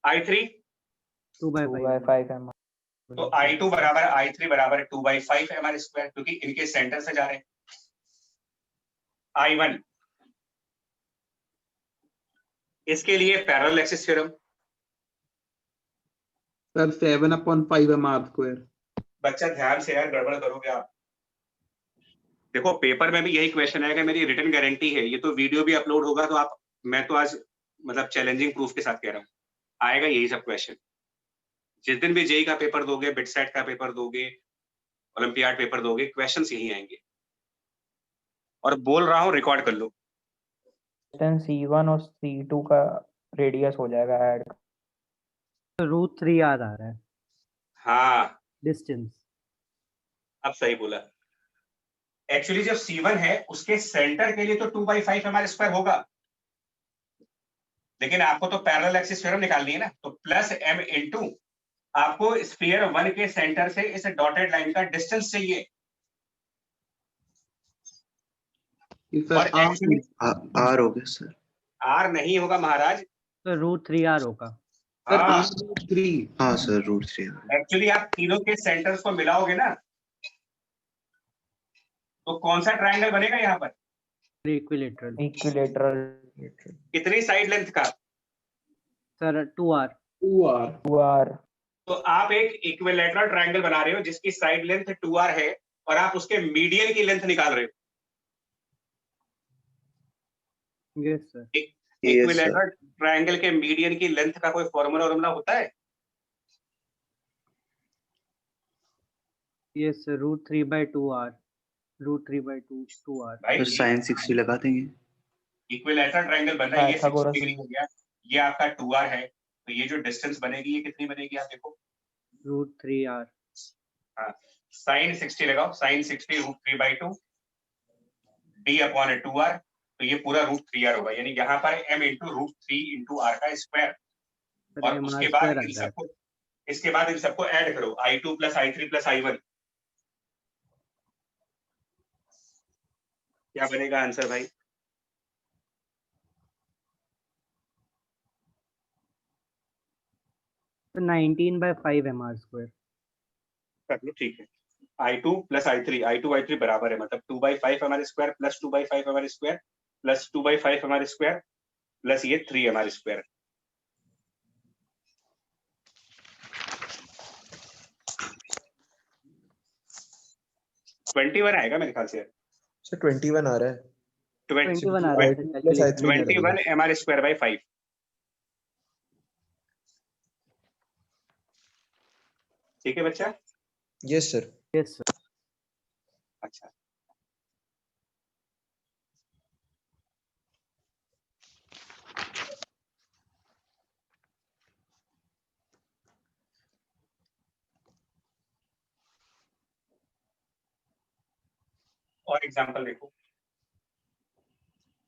I3
2 by
2
5
by 5 M
तो I2 बराबर I3 बराबर 2/5 mr स्क्वायर, क्योंकि इनके सेंटर से जा रहे हैं। I1 इसके लिए parallel axis theorem,
sir 7/5 mr square.
बच्चा ध्यान से यार, गड़बड़ करोगे आप। देखो पेपर में भी यही क्वेश्चन आएगा, मेरी रिटन गारंटी है। ये तो वीडियो भी अपलोड होगा, तो आप, मैं तो आज मतलब चैलेंजिंग प्रूफ के साथ कह रहा हूँ, आएगा यही सब क्वेश्चन। जिस दिन भी जेई का पेपर दोगे, बिटसेट का पेपर दोगे, ओलंपियाड पेपर दोगे, क्वेश्चंस यही आएंगे। और बोल रहा हूँ, रिकॉर्ड कर लो।
डिस्टेंस C1 और C2 का रेडियस हो जाएगा ऐड।
√3r आ रहा है
हाँ,
डिस्टेंस।
अब सही बोला। एक्चुअली जब C1 है, उसके सेंटर के लिए तो 2/5 mr स्क्वायर होगा, लेकिन आपको तो पैरेलल एक्सिस थ्योरम निकालनी है ना, तो प्लस m इंटू आपको स्फीयर 1 के सेंटर से इस डॉटेड लाइन का डिस्टेंस चाहिए।
सर
और एक्चुअली
आर हो गया सर।
r नहीं होगा महाराज।
तो √3r होगा।
सर
हाँ,
R√3।
हाँ सर, √3।
एक्चुअली आप तीनों के सेंटर्स को मिलाओगे ना, तो कौन सा ट्रायंगल बनेगा यहाँ पर?
इक्विलेटरल।
इक्विलेटरल
कितनी साइड लेंथ का?
Sir 2r।
2r।
2r।
तो आप एक इक्विलेटरल ट्रायंगल बना रहे हो जिसकी साइड लेंथ 2r है, और आप उसके मीडियन की लेंथ निकाल रहे हो।
Yes sir.
इक्विलेटरल ट्रायंगल के मीडियन की लेंथ का कोई फॉर्मूला होता है?
Yes sir, √3/2r। √3/2r।
भाई
तो sin 60 लगा देंगे।
इक्विलेटरल ट्रायंगल बन रहा है, ये 60
पाइथागोरस।
डिग्री हो गया, ये आपका 2r है, तो ये जो डिस्टेंस बनेगी ये कितनी बनेगी आप देखो।
√3r।
हाँ, sin 60 लगाओ, sin 60 √3/2 d/2r, तो ये पूरा √3r होगा, यानी यहाँ पर m इंटू √3 इंटू r का स्क्वायर।
सर
और
mr
उसके
स्क्वायर
बाद
आ
इन
रहा है।
सबको, इसके बाद इन सबको ऐड करो, I2 plus I3 plus I1, क्या बनेगा आंसर भाई?
तो 19/5 mr स्क्वायर।
कर लो, ठीक है। I2 प्लस I3 बराबर है, मतलब 2/5 mr square plus 2/5 mr square plus 2/5 mr square plus ये 3 mr स्क्वायर। ट्वेंटी 21 आएगा मेरे ख्याल से।
सर 21 आ रहा है।
21 आ रहा है
I2 plus I3
calculation.
21 mr square by 5। ठीक है बच्चा?
Yes sir.
Yes sir.
अच्छा, और एग्जांपल देखो,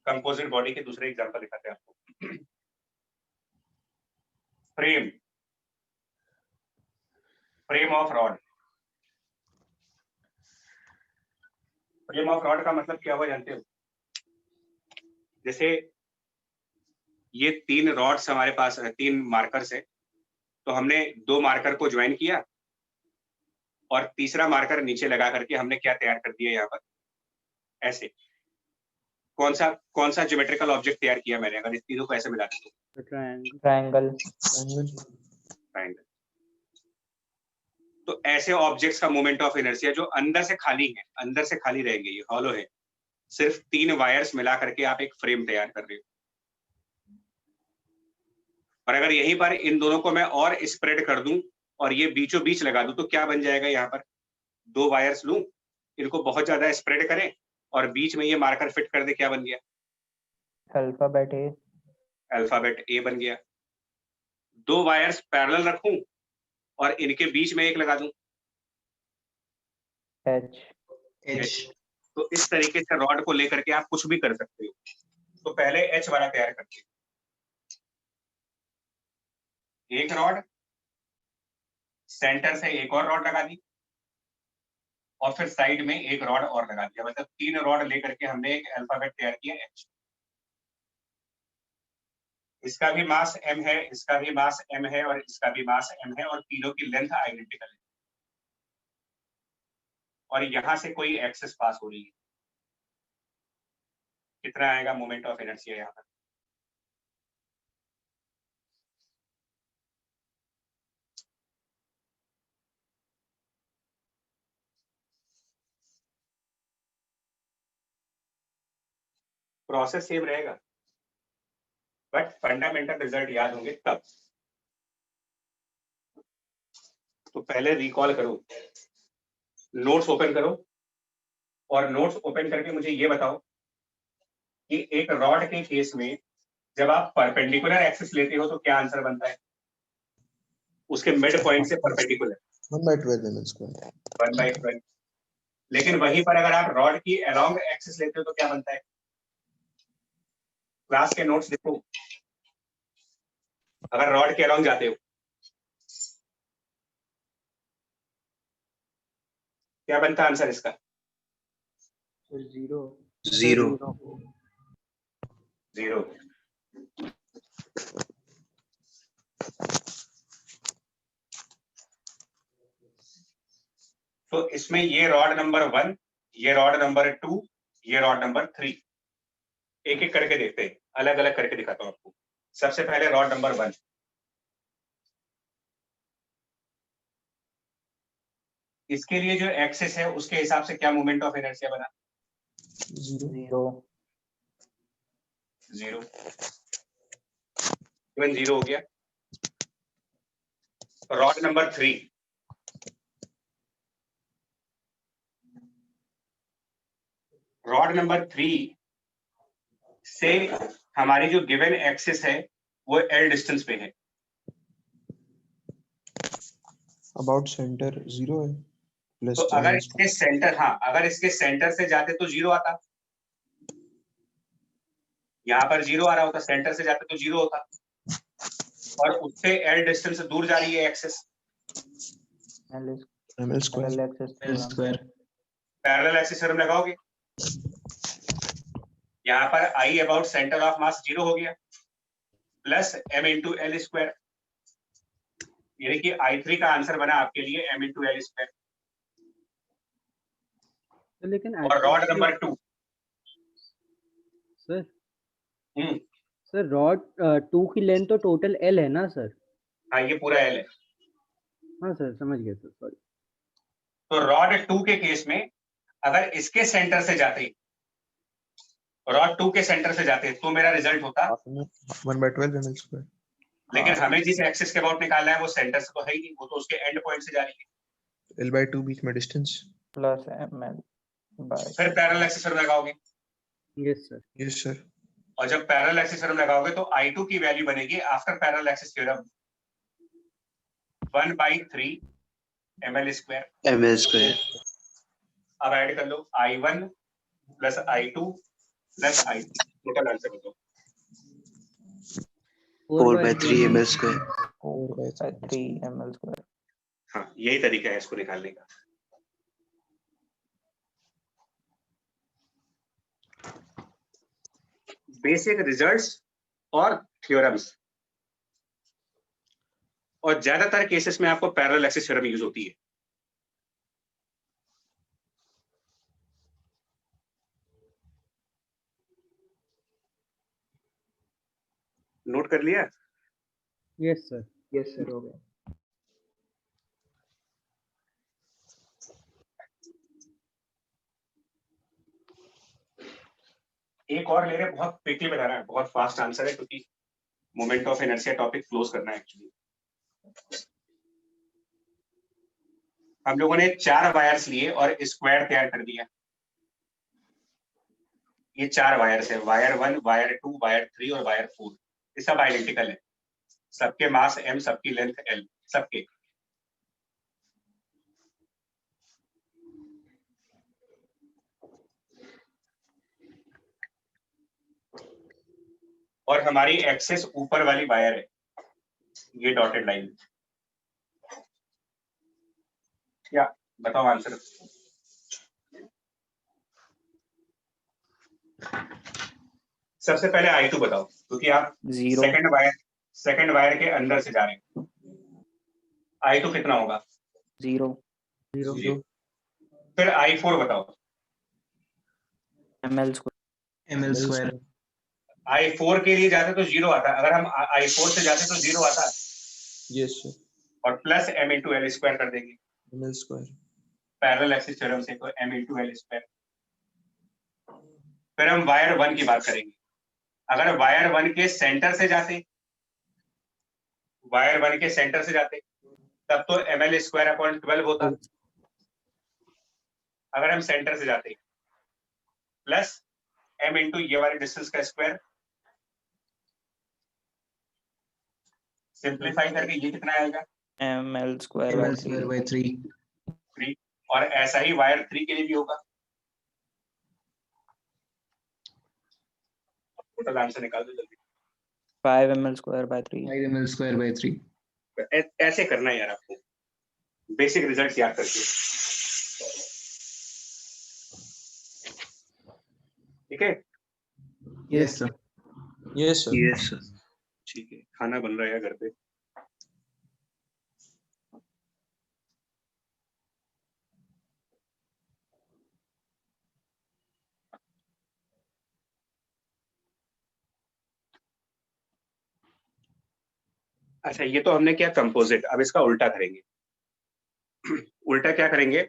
कंपोजिट बॉडी के दूसरे एग्जांपल दिखाते हैं आपको। Frame, frame of rod. Frame of rod का मतलब क्या हुआ जानते हो? जैसे ये 3 रॉड्स हमारे पास है, 3 मार्कर्स है, तो हमने 2 मार्कर को ज्वाइन किया और तीसरा मार्कर नीचे लगा करके हमने क्या तैयार कर दिया यहाँ पर, ऐसे। कौन सा ज्योमेट्रिकल ऑब्जेक्ट तैयार किया मैंने, अगर इस तीनों को ऐसे मिला दूं?
ट्रायंगल।
ट्रायंगल। तो ऐसे ऑब्जेक्ट्स का मोमेंट ऑफ इनर्शिया जो अंदर से खाली है, अंदर से खाली रहेंगे, ये हॉलो है, सिर्फ 3 वायर्स मिला करके आप एक फ्रेम तैयार कर रहे हो। और अगर यहीं पर इन दोनों को मैं और स्प्रेड कर दूं और ये बीचों बीच लगा दूं, तो क्या बन जाएगा? यहाँ पर 2 वायर्स लूं, इनको बहुत ज्यादा स्प्रेड करें और बीच में ये मार्कर फिट कर दे, क्या बन गया?
अल्फाबेट ए।
अल्फाबेट ए बन गया। 2 वायर्स पैरेलल रखूं और इनके बीच में एक लगा दूं,
एच।
तो इस तरीके से रॉड को लेकर के आप कुछ भी कर सकते हो। तो पहले एच वाला तैयार करते हैं। एक रॉड, सेंटर से एक और रॉड लगा दी, और फिर साइड में एक रॉड और लगा दिया, मतलब 3 रॉड लेकर के हमने एक अल्फाबेट तैयार किया एच। इसका भी मास m है, इसका भी मास m है और इसका भी मास m है और तीनों की लेंथ आइडेंटिकल है और यहां से कोई एक्सेस पास हो रही है, कितना आएगा मोमेंट ऑफ इनर्शिया यहाँ पर? प्रोसेस सेम रहेगा बट फंडामेंटल रिजल्ट याद होंगे तब। तो पहले रिकॉल करो, नोट्स ओपन करो और नोट्स ओपन करके मुझे ये बताओ कि एक रॉड के केस में जब आप परपेंडिकुलर एक्सिस लेते हो तो क्या आंसर बनता है? उसके मिड पॉइंट से परपेंडिकुलर
1/12 ml square
1/12। लेकिन वहीं पर अगर आप रॉड की अलोंग एक्सिस लेते हो तो क्या बनता है? क्लास के नोट्स देखो, अगर रॉड के अलोंग जाते हो क्या बनता है आंसर इसका?
Zero
zero.
जीरो। तो इसमें ये रॉड नंबर 1, ये रॉड नंबर 2, ये रॉड नंबर 3, एक एक करके देखते हैं, अलग अलग करके दिखाता हूं आपको। सबसे पहले रॉड नंबर 1, इसके लिए जो एक्सिस है उसके हिसाब से क्या मोमेंट ऑफ इनर्शिया बना?
Zero
zero. इवन जीरो हो गया। रॉड नंबर 3, रॉड नंबर 3 से हमारी जो गिवन एक्सिस है वो एल डिस्टेंस पे है।
अबाउट सेंटर 0 है प्लस
तो अगर इसके सेंटर, हाँ अगर इसके सेंटर से जाते तो जीरो आता, यहाँ पर जीरो आ रहा होता, सेंटर से जाते तो जीरो होता और उससे एल डिस्टेंस दूर जा रही है axis,
ml square
square
parallel axis theorem लगाओगे, यहाँ पर आई about centre of mass zero हो गया plus m into L square, यानी कि I3 का आंसर बना आपके लिए m इंटू एल स्क्वायर।
लेकिन
और rod number 2
sir sir rod 2 की लेंथ तो टोटल L है ना सर?
हाँ ये पूरा L है।
हाँ सर समझ गया सर, सॉरी।
तो रॉड 2 के केस में अगर इसके सेंटर से जाते, रॉड 2 के सेंटर से जाते तो मेरा रिजल्ट होता
1/12 ml square
लेकिन हमें जिस एक्सिस के अबाउट निकालना है वो सेंटर से तो है ही नहीं, वो तो उसके एंड पॉइंट से जा रही है।
L/2 बीच में डिस्टेंस
प्लस ml बाय
फिर पैरेलल एक्सिस थ्योरम लगाओगे
यस सर।
यस सर
और जब पैरेलल एक्सिस थ्योरम लगाओगे तो I2 की वैल्यू बनेगी after parallel axis theorem 1/3 ml square
ml square.
अब ऐड कर लो I1 plus I2 plus I3, total answer बताओ।
4/3 ml स्क्वायर।
4/3 ml square।
हाँ यही तरीका है इसको निकालने का। बेसिक रिजल्ट्स और थ्योरम्स, और ज्यादातर केसेस में आपको पैरेलल एक्सिस थ्योरम यूज होती है। नोट कर लिया?
Yes sir.
यस सर हो गया।
एक और ले रहे, बहुत क्विकली बताना है, बहुत फास्ट आंसर है क्योंकि moment of inertia topic close करना है एक्चुअली। हम लोगों ने 4 वायर्स लिए और स्क्वायर तैयार कर दिया। ये 4 वायर्स है, वायर 1, वायर 2, वायर 3 और वायर 4। ये सब आइडेंटिकल है, सबके मास m, सबकी लेंथ l, सबके। और हमारी एक्सेस ऊपर वाली वायर है, ये डॉटेड लाइन। क्या बताओ आंसर? सबसे पहले I2 बताओ। क्योंकि आप
जीरो
सेकंड वायर के अंदर से जा रहे हैं। आई तो कितना होगा?
जीरो
जीरो
फिर I4 बताओ।
ml square
ml square
I4 के लिए जाते तो 0 आता, अगर हम I4 से जाते तो 0 आता
यस सर,
और plus m into L square कर देंगे
ml square.
Parallel axis theorem से, तो m इंटू एल स्क्वायर। फिर हम वायर 1 की बात करेंगे। अगर वायर 1 के सेंटर से जाते, तब तो ml स्क्वायर अपॉन 12 होता। अगर हम सेंटर से जाते प्लस m इंटू ये वाले डिस्टेंस का स्क्वायर, सिंप्लीफाई करके ये कितना आएगा?
ml square
ml
by
square
3
by 3
3। और ऐसा ही वायर 3 के लिए भी होगा। टोटल आंसर निकाल दो जल्दी।
5 ml square by 3
5 ml square by 3।
ऐसे करना है यार आपको, बेसिक रिजल्ट्स याद करके। ठीक है?
Yes sir.
Yes sir.
Yes sir.
ठीक है, खाना बन रहा है घर पे। अच्छा, ये तो हमने किया कंपोजिट, अब इसका उल्टा करेंगे। उल्टा क्या करेंगे?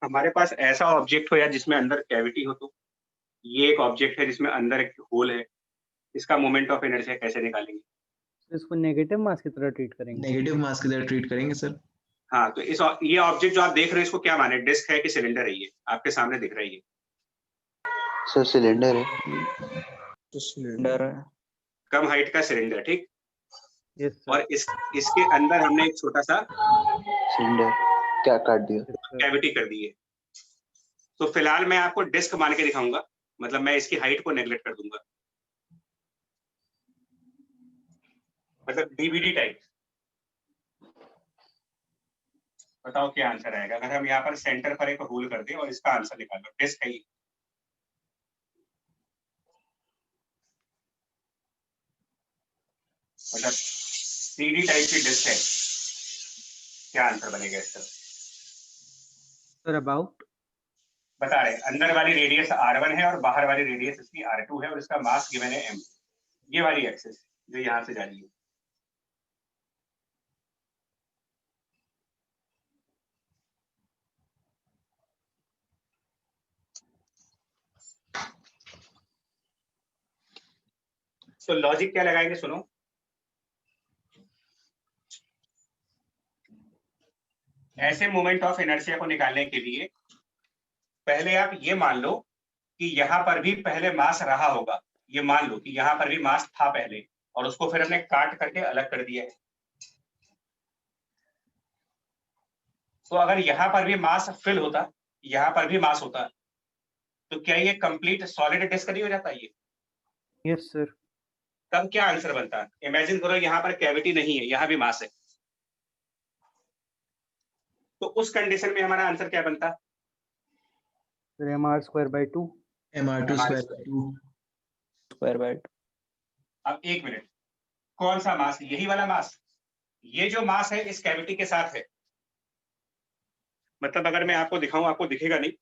हमारे पास ऐसा ऑब्जेक्ट हो या जिसमें अंदर कैविटी हो, तो ये एक ऑब्जेक्ट है जिसमें अंदर एक होल है, इसका मोमेंट ऑफ इनर्शिया कैसे निकालेंगे?
इसको नेगेटिव मास की तरह ट्रीट करेंगे।
नेगेटिव मास की तरह ट्रीट करेंगे सर।
हाँ, तो ये ऑब्जेक्ट जो आप देख रहे हो, इसको क्या माने, डिस्क है कि सिलेंडर है? ये आपके सामने दिख रही है।
सर सिलेंडर है।
तो सिलेंडर
सिलेंडर
कम हाइट का सिलेंडर, ठीक।
Yes sir.
और इसके अंदर हमने एक छोटा सा
सिलेंडर क्या काट दिया?
कैविटी कर दी है। तो फिलहाल मैं आपको डिस्क मान के दिखाऊंगा, मतलब मैं इसकी हाइट को नेगलेक्ट कर दूंगा, मतलब डीवीडी टाइप। बताओ क्या आंसर आएगा अगर हम यहाँ पर सेंटर पर एक होल कर दें और इसका आंसर निकालो। डिस्क है ये। मतलब 3D टाइप की डिस्क है, क्या आंसर बनेगा इसका?
सर अबाउट
बता रहे, अंदर वाली रेडियस R1 है और बाहर वाली रेडियस इसकी R2 है और इसका मास गिवन है m। ये वाली एक्सिस जो यहाँ से जा रही है। तो लॉजिक क्या लगाएंगे, सुनो। ऐसे मोमेंट ऑफ इनर्शिया को निकालने के लिए पहले आप ये मान लो कि यहाँ पर भी पहले मास रहा होगा। ये मान लो कि यहाँ पर भी मास था पहले और उसको फिर हमने काट करके अलग कर दिया है। तो अगर यहाँ पर भी मास फिल होता, यहाँ पर भी मास होता, तो क्या ये कंप्लीट सॉलिड डिस्क नहीं हो जाता ये?
Yes sir.
तब क्या आंसर बनता? इमेजिन करो यहाँ पर कैविटी नहीं है, यहाँ भी मास है, तो उस कंडीशन में हमारा आंसर क्या बनता?
mr square by 2
mr2 square by 2।
Square by 2।
अब एक मिनट, कौन सा मास? यही वाला मास। ये जो मास है इस कैविटी के साथ है। मतलब अगर मैं आपको दिखाऊं, आपको दिखेगा नहीं,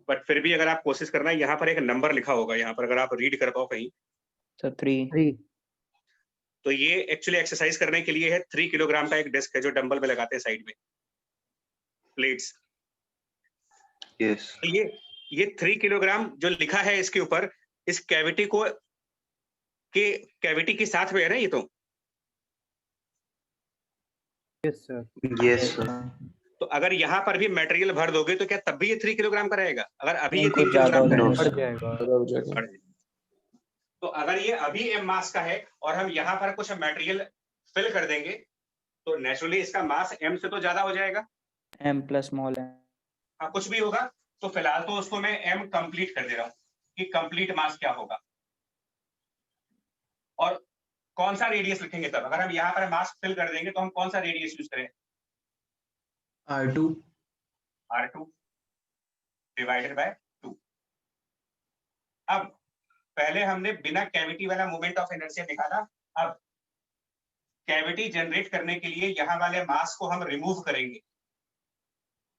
बट फिर भी अगर आप कोशिश करना, यहाँ पर एक नंबर लिखा होगा, यहाँ पर अगर आप रीड कर पाओ कहीं,
सर 3
तो ये एक्चुअली एक्सरसाइज करने के लिए है। 3 किलोग्राम का एक डिस्क है जो डंबल में लगाते हैं साइड में, प्लेट्स।
यस।
तो ये 3 किलोग्राम जो लिखा है इसके ऊपर, इस कैविटी को कैविटी के साथ में है ना ये तो।
Yes sir.
Yes sir.
तो अगर यहाँ पर भी मटेरियल भर दोगे तो क्या तब भी ये 3 किलोग्राम का रहेगा? अगर अभी ये 3
कुछ ज्यादा
किलोग्राम
हो
का
जाएगा।
है,
बढ़ जाएगा।
हो जाएगा।
तो अगर ये अभी m मास का है और हम यहाँ पर कुछ मटेरियल फिल कर देंगे, तो नेचुरली इसका मास m से तो ज्यादा हो जाएगा।
m plus small m।
हाँ, कुछ भी होगा। तो फिलहाल तो उसको मैं m कंप्लीट कर दे रहा हूँ कि कंप्लीट मास क्या होगा। और कौन सा रेडियस लिखेंगे तब? अगर हम यहाँ पर मास फिल कर देंगे तो हम कौन सा रेडियस यूज करें?
R2
R2 divided by 2। अब पहले हमने बिना कैविटी वाला मोमेंट ऑफ इनर्शिया निकाला, अब कैविटी जनरेट करने के लिए यहाँ वाले मास को हम रिमूव करेंगे।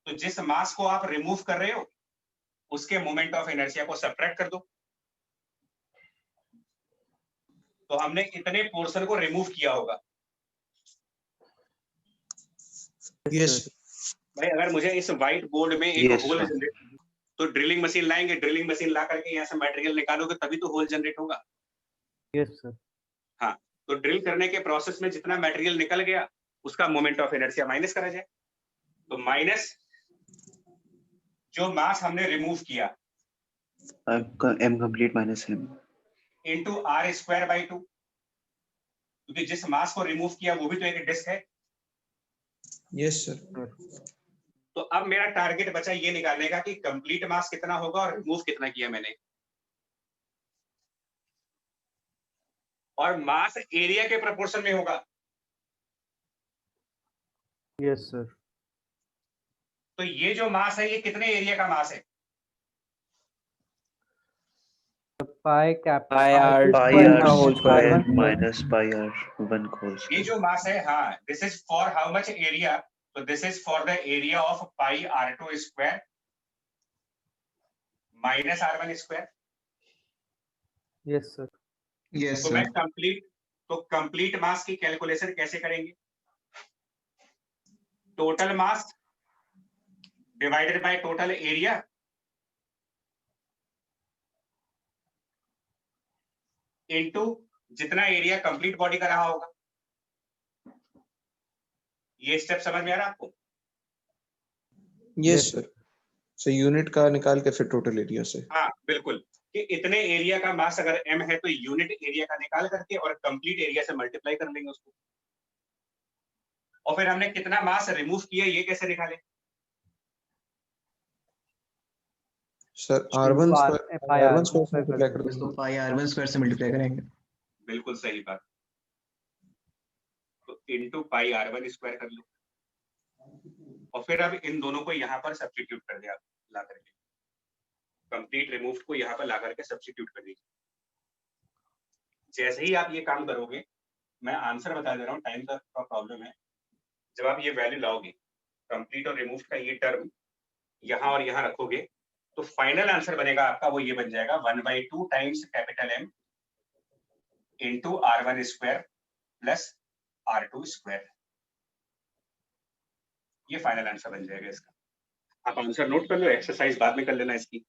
तो जिस मास को आप रिमूव कर रहे हो उसके मोमेंट ऑफ इनर्शिया को सब्ट्रैक्ट कर दो। तो हमने इतने पोर्शन को रिमूव किया होगा।
यस
भाई अगर मुझे इस व्हाइट बोर्ड में एक
Yes,
होल
sir.
जनरेट, तो ड्रिलिंग मशीन लाएंगे, ड्रिलिंग मशीन ला करके यहाँ से मटेरियल निकालोगे तभी तो होल जनरेट होगा।
Yes sir.
हाँ, तो ड्रिल करने के प्रोसेस में जितना मटेरियल निकल गया उसका मोमेंट ऑफ इनर्शिया माइनस करा जाए। तो माइनस जो मास हमने रिमूव किया
M complete minus M.
Into r square by 2, क्योंकि जिस मास को रिमूव किया वो भी तो एक डिस्क है।
Yes sir.
तो अब मेरा टारगेट बचा ये निकालने का कि कंप्लीट मास कितना होगा और रिमूव कितना किया मैंने, और मास एरिया के प्रोपोर्शन में होगा।
Yes sir.
तो ये जो मास है ये कितने एरिया का मास है?
पाई cap
Pi r
Pi
square
r
का whole
square
square.
minus pi r1 whole
ये
square.
जो मास है, हाँ, this is for how much area? तो this is for the area of pi r2 square minus r1 square.
Yes sir.
Yes
तो मैं
sir.
Complete mass की calculation कैसे करेंगे? Total mass divided by total area into जितना area complete body का रहा होगा। ये स्टेप समझ में आ रहा है आपको?
Yes sir. सो यूनिट का निकाल के फिर टोटल एरिया से।
हाँ बिल्कुल, कि इतने एरिया का मास अगर m है तो यूनिट एरिया का निकाल करके और कंप्लीट एरिया से मल्टीप्लाई कर लेंगे उसको। और फिर हमने कितना मास रिमूव किया ये कैसे निकालें?
सर r1 स्क्वायर से मल्टीप्लाई कर
इसको
दो।
पाई r1 स्क्वायर से मल्टीप्लाई करेंगे।
बिल्कुल सही बात। तो इनटू पाई r1 स्क्वायर कर लो, और फिर अब इन दोनों को यहाँ पर सब्स्टिट्यूट कर दिया, ला करके कंप्लीट रिमूव को यहाँ पर ला करके सब्स्टिट्यूट कर दीजिए। जैसे ही आप ये काम करोगे, मैं आंसर बता दे रहा हूँ, टाइम का प्रॉब्लम है। जब आप ये वैल्यू लाओगे, कंप्लीट और रिमूव का ये टर्म यहाँ और यहाँ रखोगे, तो फाइनल आंसर बनेगा आपका, वो ये बन जाएगा 1/2 times capital M into r1 square plus r2 square. ये फाइनल आंसर बन जाएगा इसका। आप आंसर नोट कर लो, एक्सरसाइज बाद में कर लेना इसकी।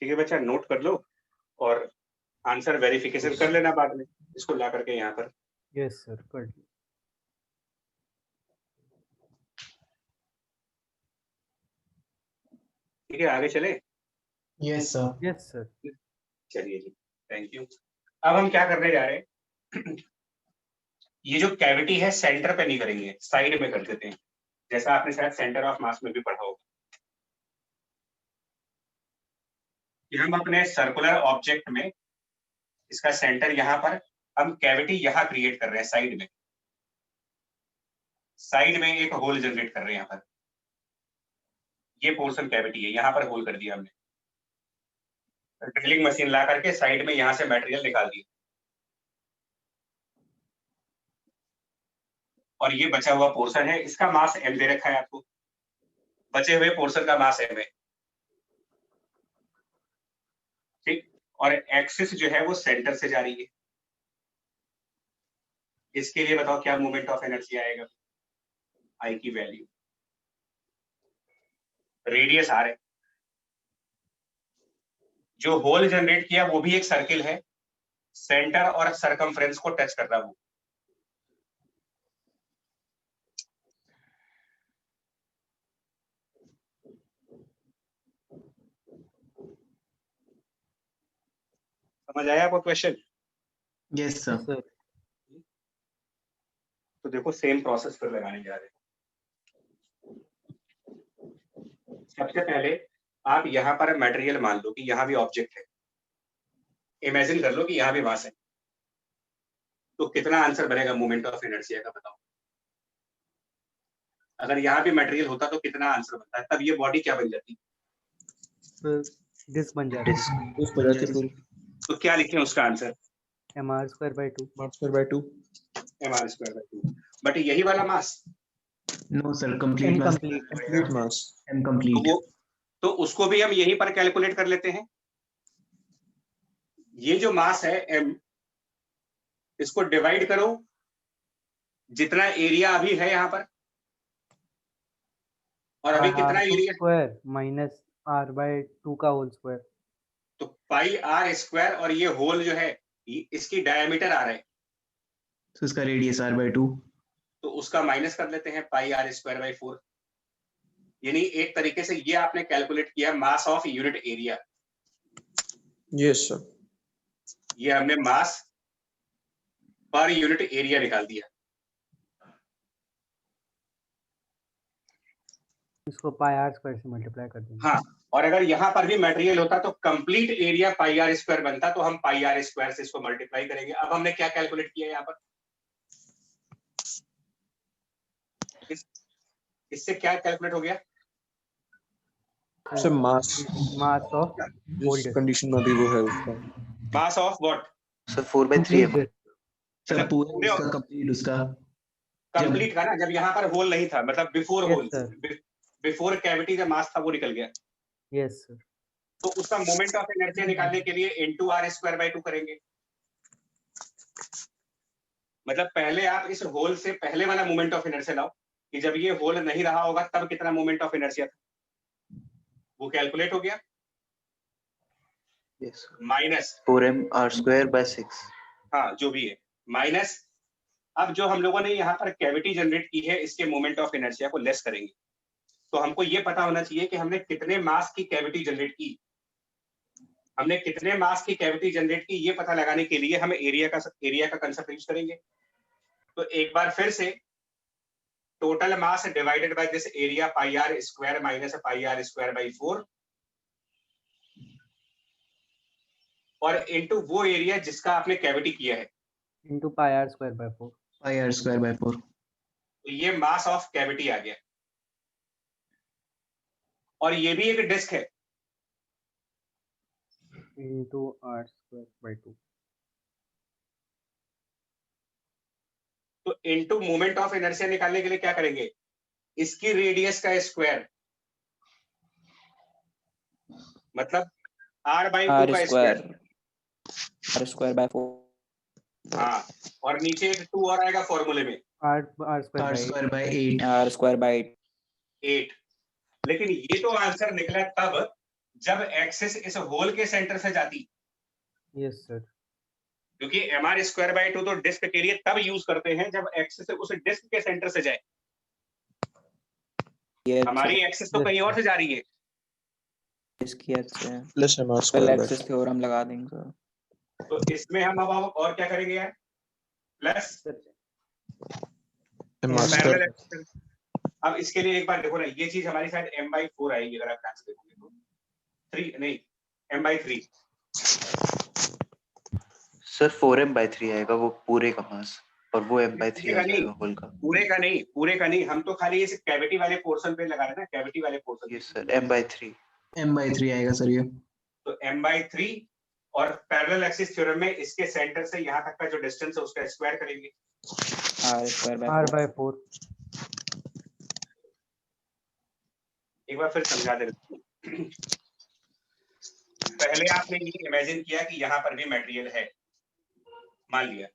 ठीक है बच्चा, नोट कर लो और आंसर वेरिफिकेशन कर लेना बाद में, इसको ला करके यहाँ पर।
यस सर, कर लिया।
ठीक है, आगे चले।
Yes sir.
Yes sir.
चलिए जी, थैंक यू। अब हम क्या करने जा रहे हैं? ये जो कैविटी है सेंटर पे नहीं करेंगे, साइड में कर देते हैं, जैसा आपने शायद सेंटर ऑफ मास में भी पढ़ा होगा। कि हम अपने सर्कुलर ऑब्जेक्ट में इसका सेंटर यहाँ पर, हम कैविटी यहाँ क्रिएट कर रहे हैं साइड में। साइड में एक होल जनरेट कर रहे हैं यहाँ पर, ये पोर्शन कैविटी है, यहाँ पर होल कर दिया हमने। ड्रिलिंग मशीन ला करके साइड में यहाँ से मटेरियल निकाल दिया, और ये बचा हुआ पोर्शन है, इसका मास m दे रखा है आपको। बचे हुए पोर्शन का मास m है, ठीक। और एक्सिस जो है वो सेंटर से जा रही है। इसके लिए बताओ क्या मोमेंट ऑफ एनर्जी आएगा? आई की वैल्यू, रेडियस r है। जो होल जनरेट किया वो भी एक सर्किल है, सेंटर और सरकमफ्रेंस को टच कर रहा हूं। समझ आया आपको क्वेश्चन?
Yes sir.
सर
तो देखो सेम प्रोसेस फिर लगाने जा रहे हैं। सबसे पहले आप यहाँ पर मटेरियल मान लो कि यहाँ भी ऑब्जेक्ट है, इमेजिन कर लो कि यहाँ भी मास है, तो कितना आंसर बनेगा मोमेंट ऑफ इनर्शिया का, बताओ। अगर यहाँ भी मटेरियल होता तो कितना आंसर बनता है, तब ये बॉडी क्या बन जाती?
डिस्क बन जाती
डिस्क
उस पर जाती पूरी
तो क्या लिखें उसका answer?
mr²/2
r²/2
mr²/2। But यही वाला मास,
नो सर, कंप्लीट मास,
इनकम्प्लीट
कंप्लीट मास।
इनकम्प्लीट।
तो उसको भी हम यहीं पर कैलकुलेट कर लेते हैं। ये जो मास है m, इसको डिवाइड करो जितना एरिया अभी है यहाँ पर, और अभी कितना एरिया,
स्क्वायर माइनस r/2 का होल स्क्वायर।
तो पाई आर स्क्वायर, और ये होल जो है इसकी डायमीटर आ रहा है,
तो इसका रेडियस r/2।
तो उसका माइनस कर लेते हैं पाई r²/4। यानी एक तरीके से ये आपने कैलकुलेट किया mass of unit area.
Yes sir.
ये हमने मास पर यूनिट एरिया निकाल दिया।
इसको πr² से मल्टीप्लाई कर देंगे।
हाँ, और अगर यहाँ पर भी मटेरियल होता तो कंप्लीट एरिया πr² बनता, तो हम πr² से इसको मल्टीप्लाई करेंगे। अब हमने क्या कैलकुलेट किया यहाँ पर, इससे क्या कैलकुलेट हो गया?
सर मास
ऑफ
जिस कंडीशन में अभी वो है उसका
mass of what?
Sir 4/3 mr।
Sir पूरे उसका कंप्लीट, उसका
कंप्लीट का ना, जब यहाँ पर होल नहीं था, मतलब before
Yes,
hole,
sir.
Before cavity जब मास था वो निकल गया,
यस सर।
तो उसका मोमेंट ऑफ इनर्शिया निकालने के लिए इनटू r²/2 करेंगे। मतलब पहले आप इस होल से पहले वाला मोमेंट ऑफ इनर्शिया लाओ कि जब ये होल नहीं रहा होगा तब कितना मोमेंट ऑफ इनर्शिया था, वो कैलकुलेट हो गया।
Yes
minus
4mr²/6।
हाँ, जो भी है, माइनस अब जो हम लोगों ने यहाँ पर कैविटी जनरेट की है, इसके मोमेंट ऑफ इनर्शिया को लेस करेंगे। तो हमको ये पता होना चाहिए कि हमने कितने मास की कैविटी जनरेट की। हमने कितने मास की कैविटी जनरेट की, ये पता लगाने के लिए हम एरिया का कंसेप्ट यूज करेंगे। तो एक बार फिर से total mass divided by this area πr² minus πr²/4, और इनटू वो एरिया जिसका आपने कैविटी किया है,
इनटू πr²/4।
πr²/4।
तो ये मास ऑफ कैविटी आ गया। और ये भी एक डिस्क है,
इनटू r²/2।
तो इनटू मोमेंट ऑफ इनर्शिया निकालने के लिए क्या करेंगे, इसकी रेडियस का स्क्वायर, मतलब r/2 का स्क्वायर।
r²/4।
हाँ, और नीचे एक 2 और आएगा फॉर्मूले में,
r²/8।
r²/8।
8। लेकिन ये तो आंसर निकला तब जब एक्सिस इस होल के सेंटर से जाती,
यस सर।
क्योंकि mr²/2 तो डिस्क के लिए तब यूज करते हैं जब एक्सिस उस डिस्क के सेंटर से जाए। हमारी एक्सिस तो कहीं और से जा रही है।
इसकी अच्छे
plus
well
mr²/2
access theorem लगा देंगे।
तो इसमें हम अब और क्या करेंगे यार, प्लस पैरेलल
mr²।
एक्सिस। अब इसके लिए एक बार देखो ना, ये चीज हमारी शायद m/4 आएगी अगर आप ध्यान से देखोगे तो, 3 नहीं m/3।
सर 4m/3 आएगा वो पूरे का मास, और वो m/3 आ जाएगा होल का।
पूरे का नहीं, हम तो खाली इस कैविटी वाले पोर्शन पे लगा रहे हैं ना, कैविटी वाले portion.
Yes sir m/3।
m/3 आएगा सर ये।
तो m/3, और पैरेलल एक्सिस थ्योरम में इसके सेंटर से यहाँ तक का जो डिस्टेंस है उसका स्क्वायर करेंगे,
r/4।
एक बार फिर समझा दे। पहले आपने ये इमेजिन किया कि यहाँ पर भी मटेरियल है, मान लिया।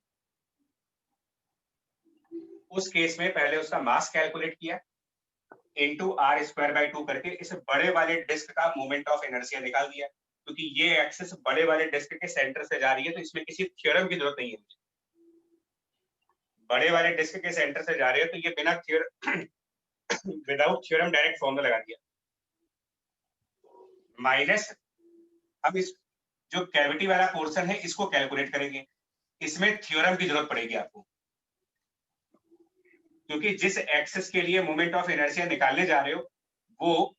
उस केस में पहले उसका मास कैलकुलेट किया, इनटू r²/2 करके इस बड़े वाले डिस्क का मोमेंट ऑफ इनर्शिया निकाल दिया। क्योंकि ये एक्सिस बड़े वाले डिस्क के सेंटर से जा रही है, तो इसमें किसी थ्योरम की जरूरत नहीं है। बड़े वाले डिस्क के सेंटर से जा रहे हैं, तो ये बिना विदाउट थ्योरम डायरेक्ट फॉर्मूला लगा दिया। माइनस अब इस जो कैविटी वाला पोर्शन है इसको कैलकुलेट करेंगे, इसमें थ्योरम की जरूरत पड़ेगी आपको, क्योंकि जिस एक्सिस के लिए मोमेंट ऑफ इनर्शिया निकालने जा रहे हो वो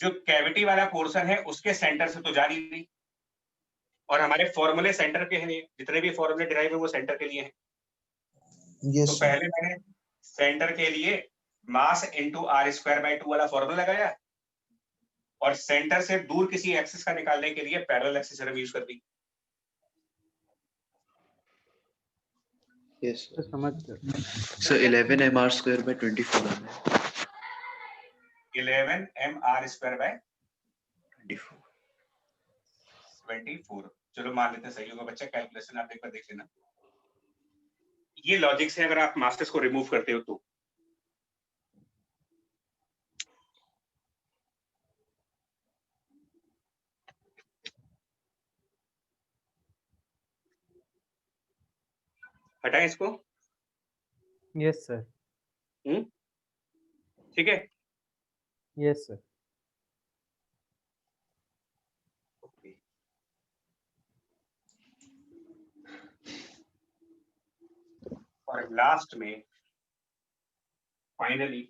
जो कैविटी वाला पोर्शन है उसके सेंटर से तो जा रही थी, और हमारे फॉर्मूले सेंटर के हैं, जितने भी फॉर्मूले डिराइव है वो सेंटर के लिए हैं।
यस
तो
सर।
पहले मैंने सेंटर के लिए मास इनटू r²/2 वाला फॉर्मूला लगाया और सेंटर से दूर किसी एक्सिस का निकालने के लिए पैरेलल एक्सिस थ्योरम यूज कर दी।
यस
तो समझ गए।
सर 11 mr² by 24 आ गया
11 mr²/24।
24
चलो मान लेते हैं सही होगा बच्चा, कैलकुलेशन आप एक बार देख लेना। ये लॉजिक से अगर आप मास्टर्स को रिमूव करते हो तो हटाएं इसको।
Yes sir.
ठीक है।
Yes sir.
और लास्ट में फाइनली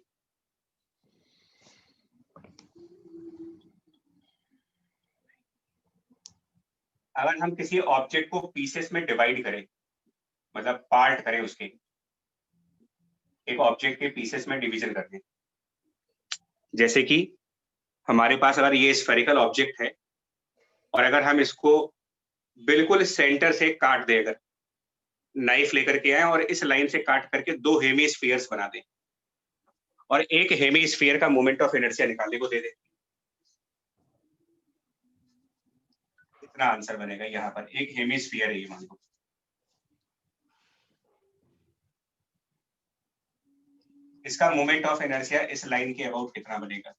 अगर हम किसी ऑब्जेक्ट को पीसेस में डिवाइड करें, मतलब पार्ट करें, उसके एक ऑब्जेक्ट के पीसेस में डिवीजन कर दें, जैसे कि हमारे पास अगर ये स्फेरिकल ऑब्जेक्ट है और अगर हम इसको बिल्कुल सेंटर से काट दें, अगर नाइफ लेकर के आए और इस लाइन से काट करके 2 हेमीस्फीयर्स बना दें और एक हेमीस्फीयर का मोमेंट ऑफ इनर्शिया निकालने को दे दें, इतना आंसर बनेगा। यहाँ पर एक हेमीस्फीयर है ये, मान लो इसका मोमेंट ऑफ इनर्शिया इस लाइन के अबाउट कितना बनेगा,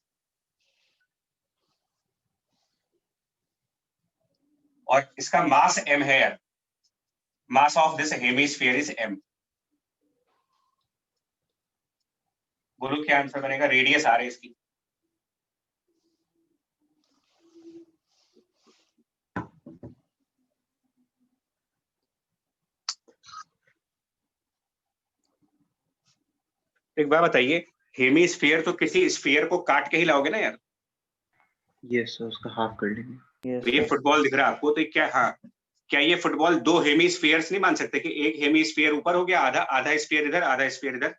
और इसका मास m है यार, mass of this hemisphere is m। बोलो क्या आंसर बनेगा, रेडियस r है इसकी। एक बार बताइए, हेमीस्फीयर तो किसी स्फीयर को काट के ही लाओगे ना यार।
यस सर उसका हाफ कर लेंगे
तो ये फुटबॉल दिख रहा है आपको, तो क्या, हाँ, क्या ये फुटबॉल 2 हेमीस्फीयर्स नहीं मान सकते कि एक हेमीस्फीयर ऊपर हो गया, आधा स्फीयर इधर, आधा स्फीयर इधर,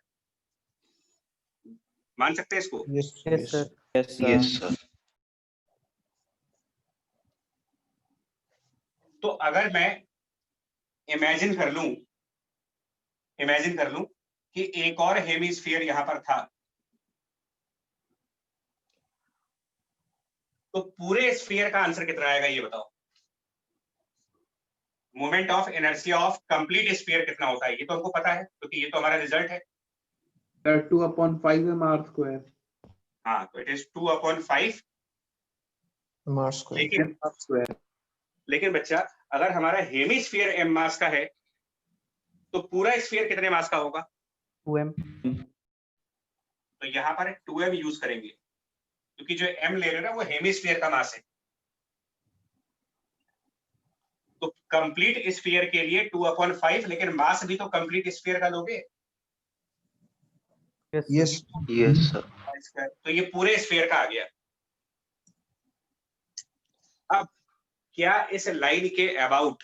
मान सकते हैं इसको?
Yes
yes sir.
Yes sir
तो अगर मैं इमेजिन कर लूं कि एक और हेमीस्फीयर यहां पर था, तो पूरे स्फीयर का आंसर कितना आएगा ये बताओ। Moment of inertia of complete sphere कितना होता है ये तो हमको पता है, क्योंकि ये तो हमारा रिजल्ट है।
2/5 mr²।
हाँ, तो इट इज 2/5
mr²।
लेकिन बच्चा अगर हमारा हेमीस्फीयर m मास का है तो पूरा स्फीयर कितने मास का होगा?
2m।
तो यहाँ पर 2m यूज करेंगे, क्योंकि जो m ले रहे हैं ना वो हेमीस्फीयर का मास है। तो कंप्लीट स्फीयर के लिए 2/5, लेकिन मास भी तो कंप्लीट स्फीयर का लोगे।
यस
यस सर
तो ये पूरे स्फीयर का आ गया। अब क्या इस लाइन के अबाउट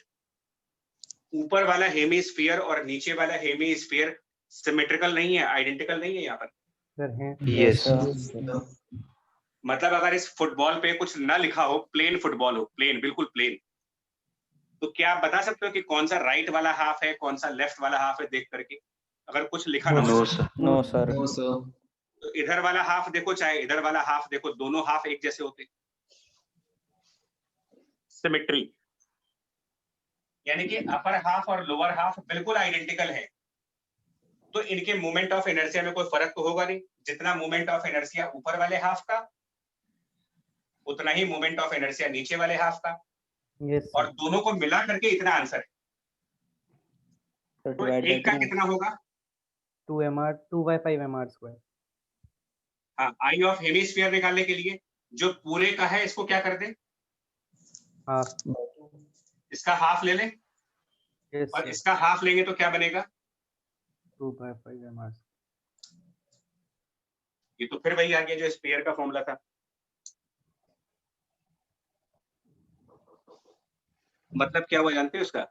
ऊपर वाला हेमीस्फीयर और नीचे वाला हेमीस्फीयर सिमेट्रिकल नहीं है, आइडेंटिकल नहीं है यहाँ पर?
सर हैं।
यस
मतलब अगर इस फुटबॉल पे कुछ ना लिखा हो, प्लेन फुटबॉल हो, प्लेन, बिल्कुल प्लेन, तो क्या आप बता सकते हो कि कौन सा राइट वाला हाफ है, कौन सा लेफ्ट वाला हाफ है देख करके? अगर कुछ लिखा ना हो
नो सर
नो सर।
तो इधर वाला हाफ देखो चाहे इधर वाला हाफ देखो, दोनों हाफ एक जैसे होते, सिमेट्री, यानी कि अपर हाफ और लोअर हाफ बिल्कुल आइडेंटिकल है। तो इनके मोमेंट ऑफ इनर्शिया में कोई फर्क तो होगा नहीं। जितना मोमेंट ऑफ इनर्शिया ऊपर वाले हाफ का, उतना ही मोमेंट ऑफ इनर्शिया नीचे वाले हाफ का,
यस
और
सर।
दोनों को मिला करके इतना आंसर है। तो एक का कितना होगा?
2/5 mr²।
हाँ, आई ऑफ हेमीस्फीयर निकालने के लिए जो पूरे का है इसको क्या कर दे,
हाफ।
इसका हाफ ले ले,
यस
और
सर।
इसका हाफ लेंगे तो क्या बनेगा?
2/5 mr²।
ये तो फिर वही आ गया जो स्फीयर का फॉर्मूला था। मतलब क्या हुआ जानते हो उसका?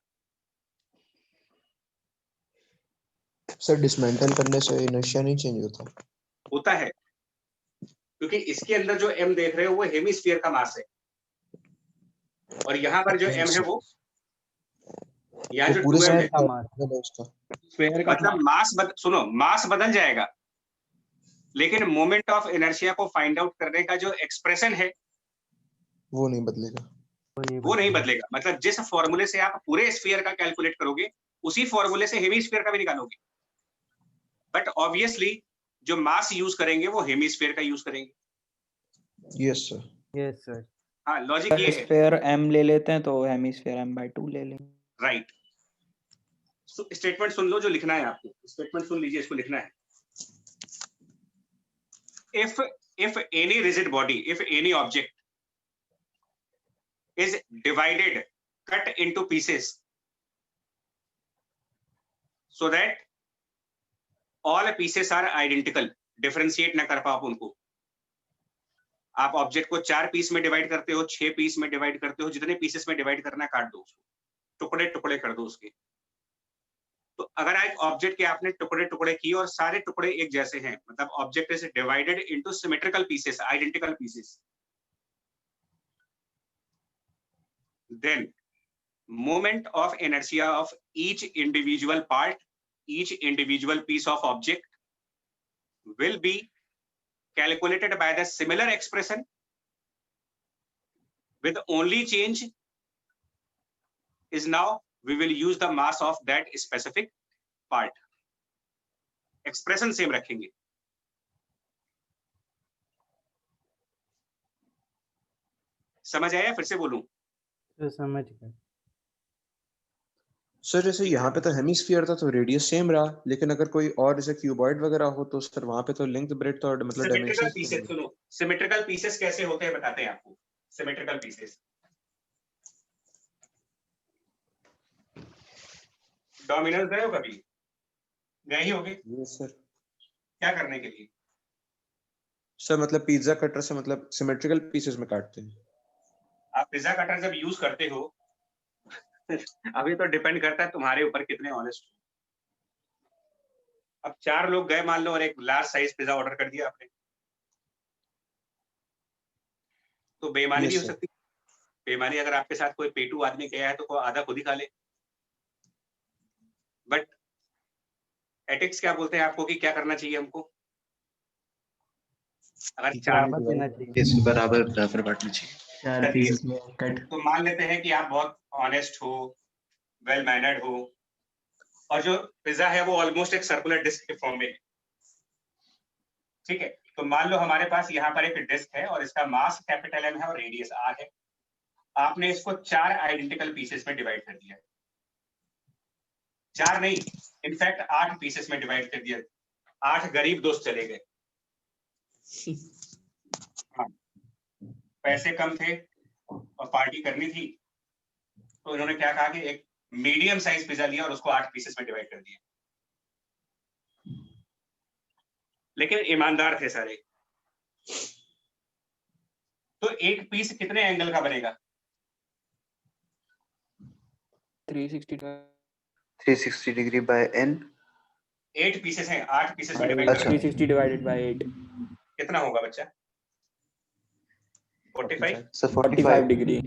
सर डिसमेंटल करने से इनर्शिया नहीं चेंज होता?
होता है, क्योंकि इसके अंदर जो m देख रहे हो वो हेमिस्फीयर का मास है, और यहाँ पर जो m है वो यहाँ जो
पूरे
2m
स्फीयर
है,
का मास
है उसका।
स्क्वायर का
मतलब सुनो मास बदल जाएगा, लेकिन मोमेंट ऑफ इनर्शिया को फाइंड आउट करने का जो एक्सप्रेशन है
वो नहीं बदलेगा।
वो नहीं बदलेगा। मतलब जिस फॉर्मूले से आप पूरे स्फीयर का कैलकुलेट करोगे उसी फॉर्मूले से हेमिस्फीयर का भी निकालोगे, बट ऑब्वियसली जो मास यूज करेंगे वो हेमिस्फीयर का यूज करेंगे।
Yes sir.
Yes sir.
हाँ, लॉजिक ये है।
स्फीयर m ले लेते हैं तो हेमिस्फीयर m/2 ले लेंगे।
राइट। स्टेटमेंट सुन लो जो लिखना है आपको, स्टेटमेंट सुन लीजिए, इसको लिखना है। if any rigid body, if any object is divided, cut into pieces so that all pieces are identical, differentiate ना कर पाओ उनको। आप ऑब्जेक्ट को 4 पीस में डिवाइड करते हो, 6 पीस में डिवाइड करते हो, जितने पीसेस में डिवाइड करना है काट दो उसको, टुकड़े टुकड़े कर दो उसके। तो अगर एक ऑब्जेक्ट के आपने टुकड़े टुकड़े किए और सारे टुकड़े एक जैसे हैं, मतलब object is divided into symmetrical pieces, identical pieces, then moment of inertia of each individual part, each individual piece of object will be calculated by the similar expression, with only change is now we will use the mass of that specific part. Expression same रखेंगे। समझ आया? फिर से बोलूं?
तो समझ गए।
Sir जैसे यहाँ पे तो हेमिस्फीयर था तो रेडियस सेम रहा, लेकिन अगर कोई और जैसे क्यूबॉइड वगैरह हो तो सर वहाँ पे तो लेंथ ब्रेड्थ और मतलब
सिमेट्रिकल
डायमेंशंस
पीसेस सुनो, सिमेट्रिकल पीसेस कैसे होते हैं बताते हैं आपको। सिमेट्रिकल पीसेस डोमिनोज गए हो कभी? गए ही होगे।
Yes sir.
क्या करने के लिए?
सर मतलब पिज्जा कटर से मतलब सिमेट्रिकल पीसेस में काटते हैं।
आप पिज्जा कटर जब यूज करते हो अभी तो डिपेंड करता है तुम्हारे ऊपर कितने ऑनेस्ट हो। अब 4 लोग गए मान लो और एक लार्ज साइज पिज्जा ऑर्डर कर दिया आपने, तो बेईमानी भी हो सकती है। बेईमानी अगर आपके साथ कोई पेटू आदमी गया है तो कोई आधा खुद ही खा ले, बट एथिक्स क्या बोलते हैं आपको कि क्या करना चाहिए हमको? अगर 4
देना चाहिए।
इस बराबर बराबर बांटना चाहिए।
4 पीसेस में कट।
तो मान लेते हैं कि आप बहुत ऑनेस्ट हो, वेल मैनर्ड हो, और जो पिज्जा है वो ऑलमोस्ट एक सर्कुलर डिस्क के फॉर्म में है, ठीक है? तो मान लो हमारे पास यहाँ पर एक डिस्क है और इसका मास कैपिटल M है और रेडियस R है। आपने इसको 4 आइडेंटिकल पीसेस में डिवाइड कर दिया। 4 नहीं, इनफैक्ट 8 पीसेस में डिवाइड कर दिया। 8 गरीब दोस्त चले गए। हाँ, पैसे कम थे और पार्टी करनी थी, तो इन्होंने क्या कहा कि एक मीडियम साइज पिज्जा लिया और उसको 8 पीसेस में डिवाइड कर दिया। लेकिन ईमानदार थे सारे। तो एक पीस कितने एंगल का बनेगा?
360 डिग्री बाय n।
8 पीसेस हैं, 8 पीसेस में डिवाइड
अच्छा।
कर
360 डिवाइडेड बाय 8
कितना होगा बच्चा? 45।
Sir
45 degree.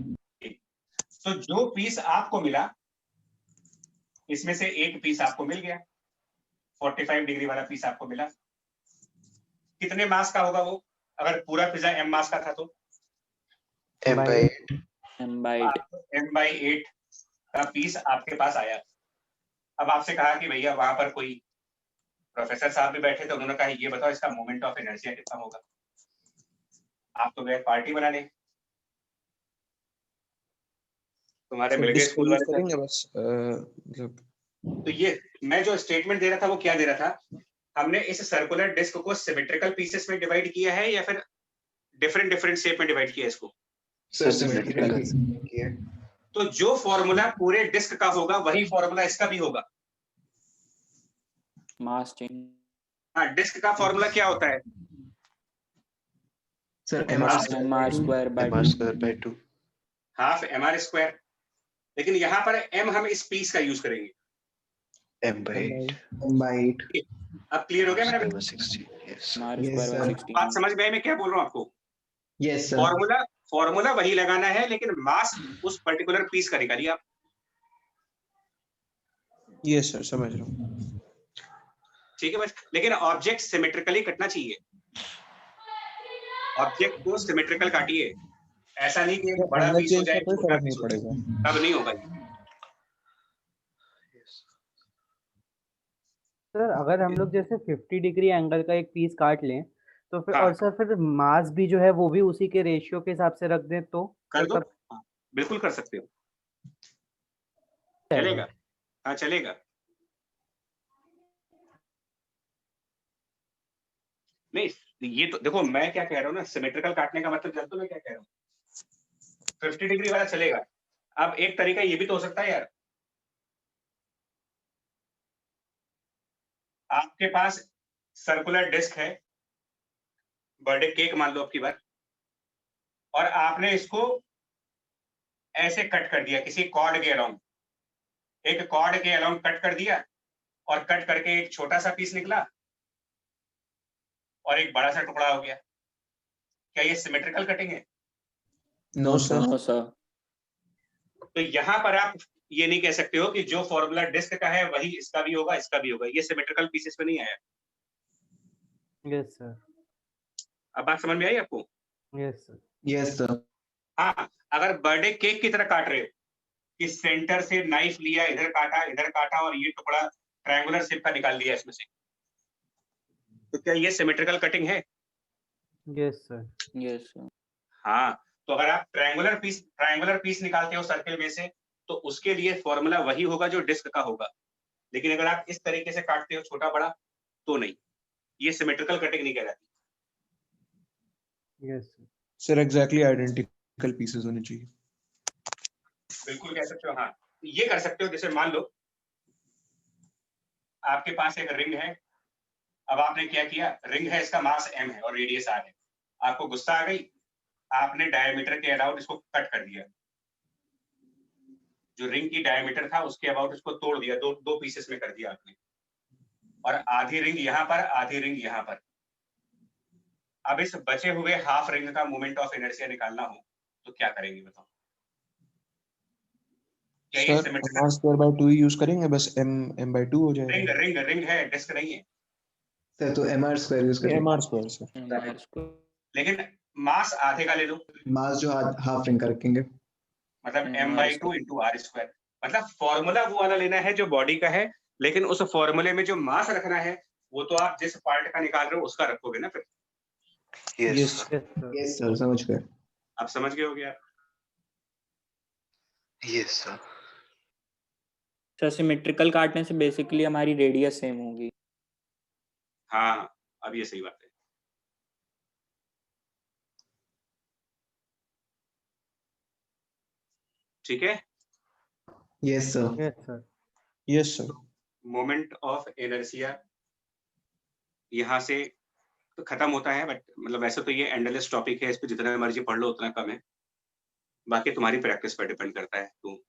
तो जो पीस आपको मिला इसमें से एक पीस आपको मिल गया, 45 डिग्री वाला पीस आपको मिला। कितने मास का होगा वो? अगर पूरा पिज्जा m मास का था तो
m/8।
m/8 का पीस आपके पास आया। अब आपसे कहा कि भैया वहां पर कोई प्रोफेसर साहब भी बैठे थे, उन्होंने कहा ये बताओ इसका मोमेंट ऑफ इनर्शिया कितना होगा। आप तो गए पार्टी बनाने, तुम्हारे मिल गए स्कूल वाले
करेंगे बस मतलब।
तो ये मैं जो स्टेटमेंट दे रहा था वो क्या दे रहा था? हमने इस सर्कुलर डिस्क को सिमेट्रिकल पीसेस में डिवाइड किया है या फिर डिफरेंट डिफरेंट शेप में डिवाइड किया है इसको?
सर सिमेट्रिकल किया।
तो जो फॉर्मूला पूरे डिस्क का होगा वही फॉर्मूला इसका भी होगा।
Mass change.
हाँ, डिस्क का फॉर्मूला क्या होता है?
Sir
mr² by
mr² by 2।
Half mr square. लेकिन यहाँ पर m हम इस पीस का यूज करेंगे।
m/8
M/8
अब क्लियर हो गया मेरा?
r² 16 yes
Yes, sir.
बात समझ में आई मैं क्या बोल रहा हूँ आपको?
Yes, sir.
फॉर्मूला वही लगाना है, लेकिन मास उस पर्टिकुलर पीस का निकालिए आप।
यस सर, समझ रहा हूँ।
ठीक है बस, लेकिन ऑब्जेक्ट सिमेट्रिकली कटना चाहिए। ऑब्जेक्ट को सिमेट्रिकल काटिए, ऐसा नहीं कि एक बड़ा
एंगल
पीस हो
चेंज
जाए
का कोई
छोटा
फर्क
पीस
नहीं
हो जाए,
पड़ेगा।
तब नहीं होगा ये।
सर अगर हम लोग जैसे 50 डिग्री एंगल का एक पीस काट लें तो फिर,
हाँ।
और सर फिर मास भी जो है वो भी उसी के रेशियो के हिसाब से रख दें तो
कर दो,
तब
हाँ, बिल्कुल कर सकते हो,
चलेगा।
चलेगा। हाँ चलेगा। नहीं, ये तो देखो मैं क्या कह रहा हूँ ना, सिमेट्रिकल काटने का मतलब जानते हो मैं क्या कह रहा हूँ? 50 डिग्री वाला चलेगा। अब एक तरीका ये भी तो हो सकता है यार, आपके पास सर्कुलर डिस्क है, बर्थडे केक मान लो आपकी बार, और आपने इसको ऐसे कट कर दिया किसी कॉर्ड के अलोंग, एक कॉर्ड के अलोंग कट कर दिया, और कट करके एक छोटा सा पीस निकला और एक बड़ा सा टुकड़ा हो गया। क्या ये सिमेट्रिकल कटिंग है?
No, sir.
तो यहाँ पर आप ये नहीं कह सकते हो कि जो फॉर्मूला डिस्क का है वही इसका भी होगा, इसका भी होगा। ये सिमेट्रिकल पीसेस में नहीं आया।
यस सर,
अब बात समझ में आई आपको?
Yes sir.
Yes, sir.
हाँ, अगर बर्थडे केक की तरह काट रहे हो कि सेंटर से नाइफ लिया, इधर काटा और ये टुकड़ा ट्रायंगुलर शेप का निकाल लिया इसमें से, तो क्या ये सिमेट्रिकल कटिंग है?
Yes sir,
yes sir.
हाँ, तो अगर आप ट्रायंगुलर पीस निकालते हो सर्किल में से, तो उसके लिए फॉर्मूला वही होगा जो डिस्क का होगा। लेकिन अगर आप इस तरीके से काटते हो छोटा बड़ा, तो नहीं, ये सिमेट्रिकल कटिंग नहीं कहलाती।
Yes sir.
Sir exactly identical pieces होने चाहिए।
बिल्कुल कह सकते हो। हाँ, ये कर सकते हो। जैसे मान लो आपके पास एक रिंग है, अब आपने क्या किया, रिंग है, इसका मास m है और रेडियस r है। आपको गुस्सा आ गई, आपने डायमीटर के अलाउट इसको कट कर दिया, जो रिंग की डायमीटर था उसके अबाउट इसको तोड़ दिया, दो पीसेस में कर दिया आपने, और आधी रिंग यहाँ पर, आधी रिंग यहाँ पर। अब इस बचे हुए हाफ रिंग का मोमेंट ऑफ इनर्शिया निकालना हो तो क्या करेंगे बताओ? क्या ये
सर
सिमेट्रिकल?
r² यूज करेंगे, बस m/2 हो जाएगा।
रिंग है, डिस्क नहीं है।
Sir, तो MR² यूज करें।
mr² sir.
लेकिन मास आधे का ले लो,
मास जो हाफ रिंग का रखेंगे।
मतलब m/2 into r²। मतलब फॉर्मूला वो वाला लेना है जो बॉडी का है, लेकिन उस फॉर्मूले में जो मास रखना है वो तो आप जिस पार्ट का निकाल रहे हो उसका रखोगे ना फिर।
yes
Yes.
Yes sir.
Yes, sir. समझ गए।
आप समझ गए होगे आप?
yes sir
सर सिमेट्रिकल काटने से बेसिकली हमारी रेडियस सेम होगी।
हाँ, अब ये सही बात है। ठीक है।
Yes, sir.
Yes sir.
Yes sir.
Moment of inertia यहाँ से तो खत्म होता है, बट मतलब वैसे तो ये एंडलेस टॉपिक है, इस पे जितना मर्जी पढ़ लो उतना कम है, बाकी तुम्हारी प्रैक्टिस पर डिपेंड करता है। तो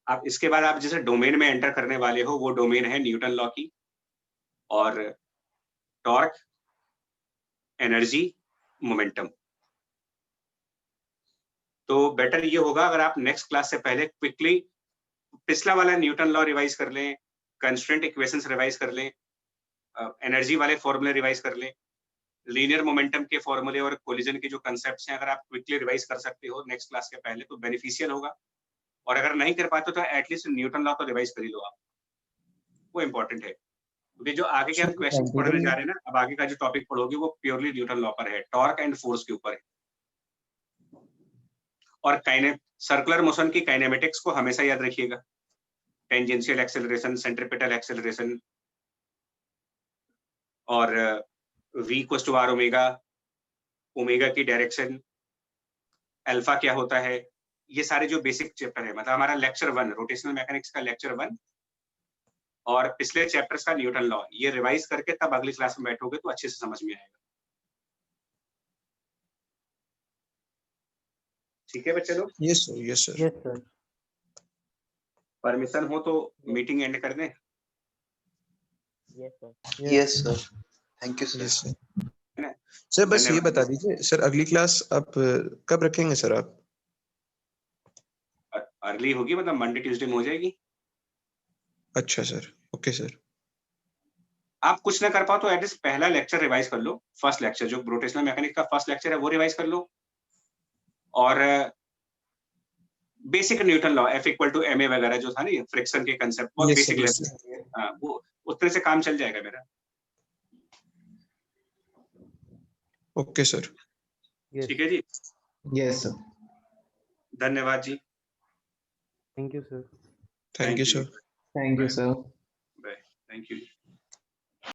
आप इसके बाद आप जिसे डोमेन में एंटर करने वाले हो वो डोमेन है न्यूटन लॉ की, और टॉर्क, एनर्जी, मोमेंटम। तो बेटर ये होगा अगर आप नेक्स्ट क्लास से पहले क्विकली पिछला वाला न्यूटन लॉ रिवाइज कर लें, कंस्ट्रेंट इक्वेशंस रिवाइज कर लें, एनर्जी वाले फॉर्मूले रिवाइज कर लें, लीनियर मोमेंटम के फॉर्मूले और कोलिजन के जो कंसेप्ट्स हैं अगर आप क्विकली रिवाइज कर सकते हो नेक्स्ट क्लास के पहले तो बेनिफिशियल होगा। और अगर नहीं कर पाते तो एटलीस्ट न्यूटन लॉ तो रिवाइज कर ही लो आप, वो इंपॉर्टेंट है। क्योंकि जो आगे के हम क्वेश्चन पढ़ने जा रहे हैं ना, अब आगे का जो टॉपिक पढ़ोगे वो प्योरली न्यूटन लॉ पर है, टॉर्क एंड फोर्स के ऊपर है। और सर्कुलर मोशन की काइनेमेटिक्स को हमेशा याद रखिएगा, टेंजेंशियल एक्सेलरेशन, सेंट्रीपिटल एक्सेलरेशन, और v = r ओमेगा, ओमेगा की डायरेक्शन, अल्फा क्या होता है, ये सारे जो बेसिक चैप्टर है, मतलब हमारा लेक्चर 1 रोटेशनल मैकेनिक्स का लेक्चर 1 और पिछले चैप्टर्स का न्यूटन लॉ, ये रिवाइज करके तब अगली क्लास में बैठोगे तो अच्छे से समझ में आएगा। ठीक है बच्चे लोग?
Yes sir, yes sir.
Yes sir.
Permission हो तो मीटिंग एंड कर दें।
Yes sir, thank you
yes
sir.
Sir. Sir बस ये
धन्यवाद।
बता दीजिए सर, अगली क्लास आप कब रखेंगे सर आप?
अर्ली होगी, मतलब मंडे ट्यूसडे में हो जाएगी।
अच्छा सर, ओके सर।
आप कुछ ना कर पाओ तो एटलीस्ट पहला लेक्चर रिवाइज कर लो, फर्स्ट लेक्चर जो रोटेशनल मैकेनिक्स का फर्स्ट लेक्चर है वो रिवाइज कर लो, और basic Newton law F equal to ma वगैरह जो था ना, फ्रिक्शन के कंसेप्ट, बहुत
Yes,
basic
sir, yes,
level. हाँ, वो उस तरह से काम चल जाएगा मेरा।
Okay sir.
ठीक है जी,
यस सर।
धन्यवाद जी।
Thank you sir.
Thank you
you.
Sir.
Thank you sir.
Bye. Thank you.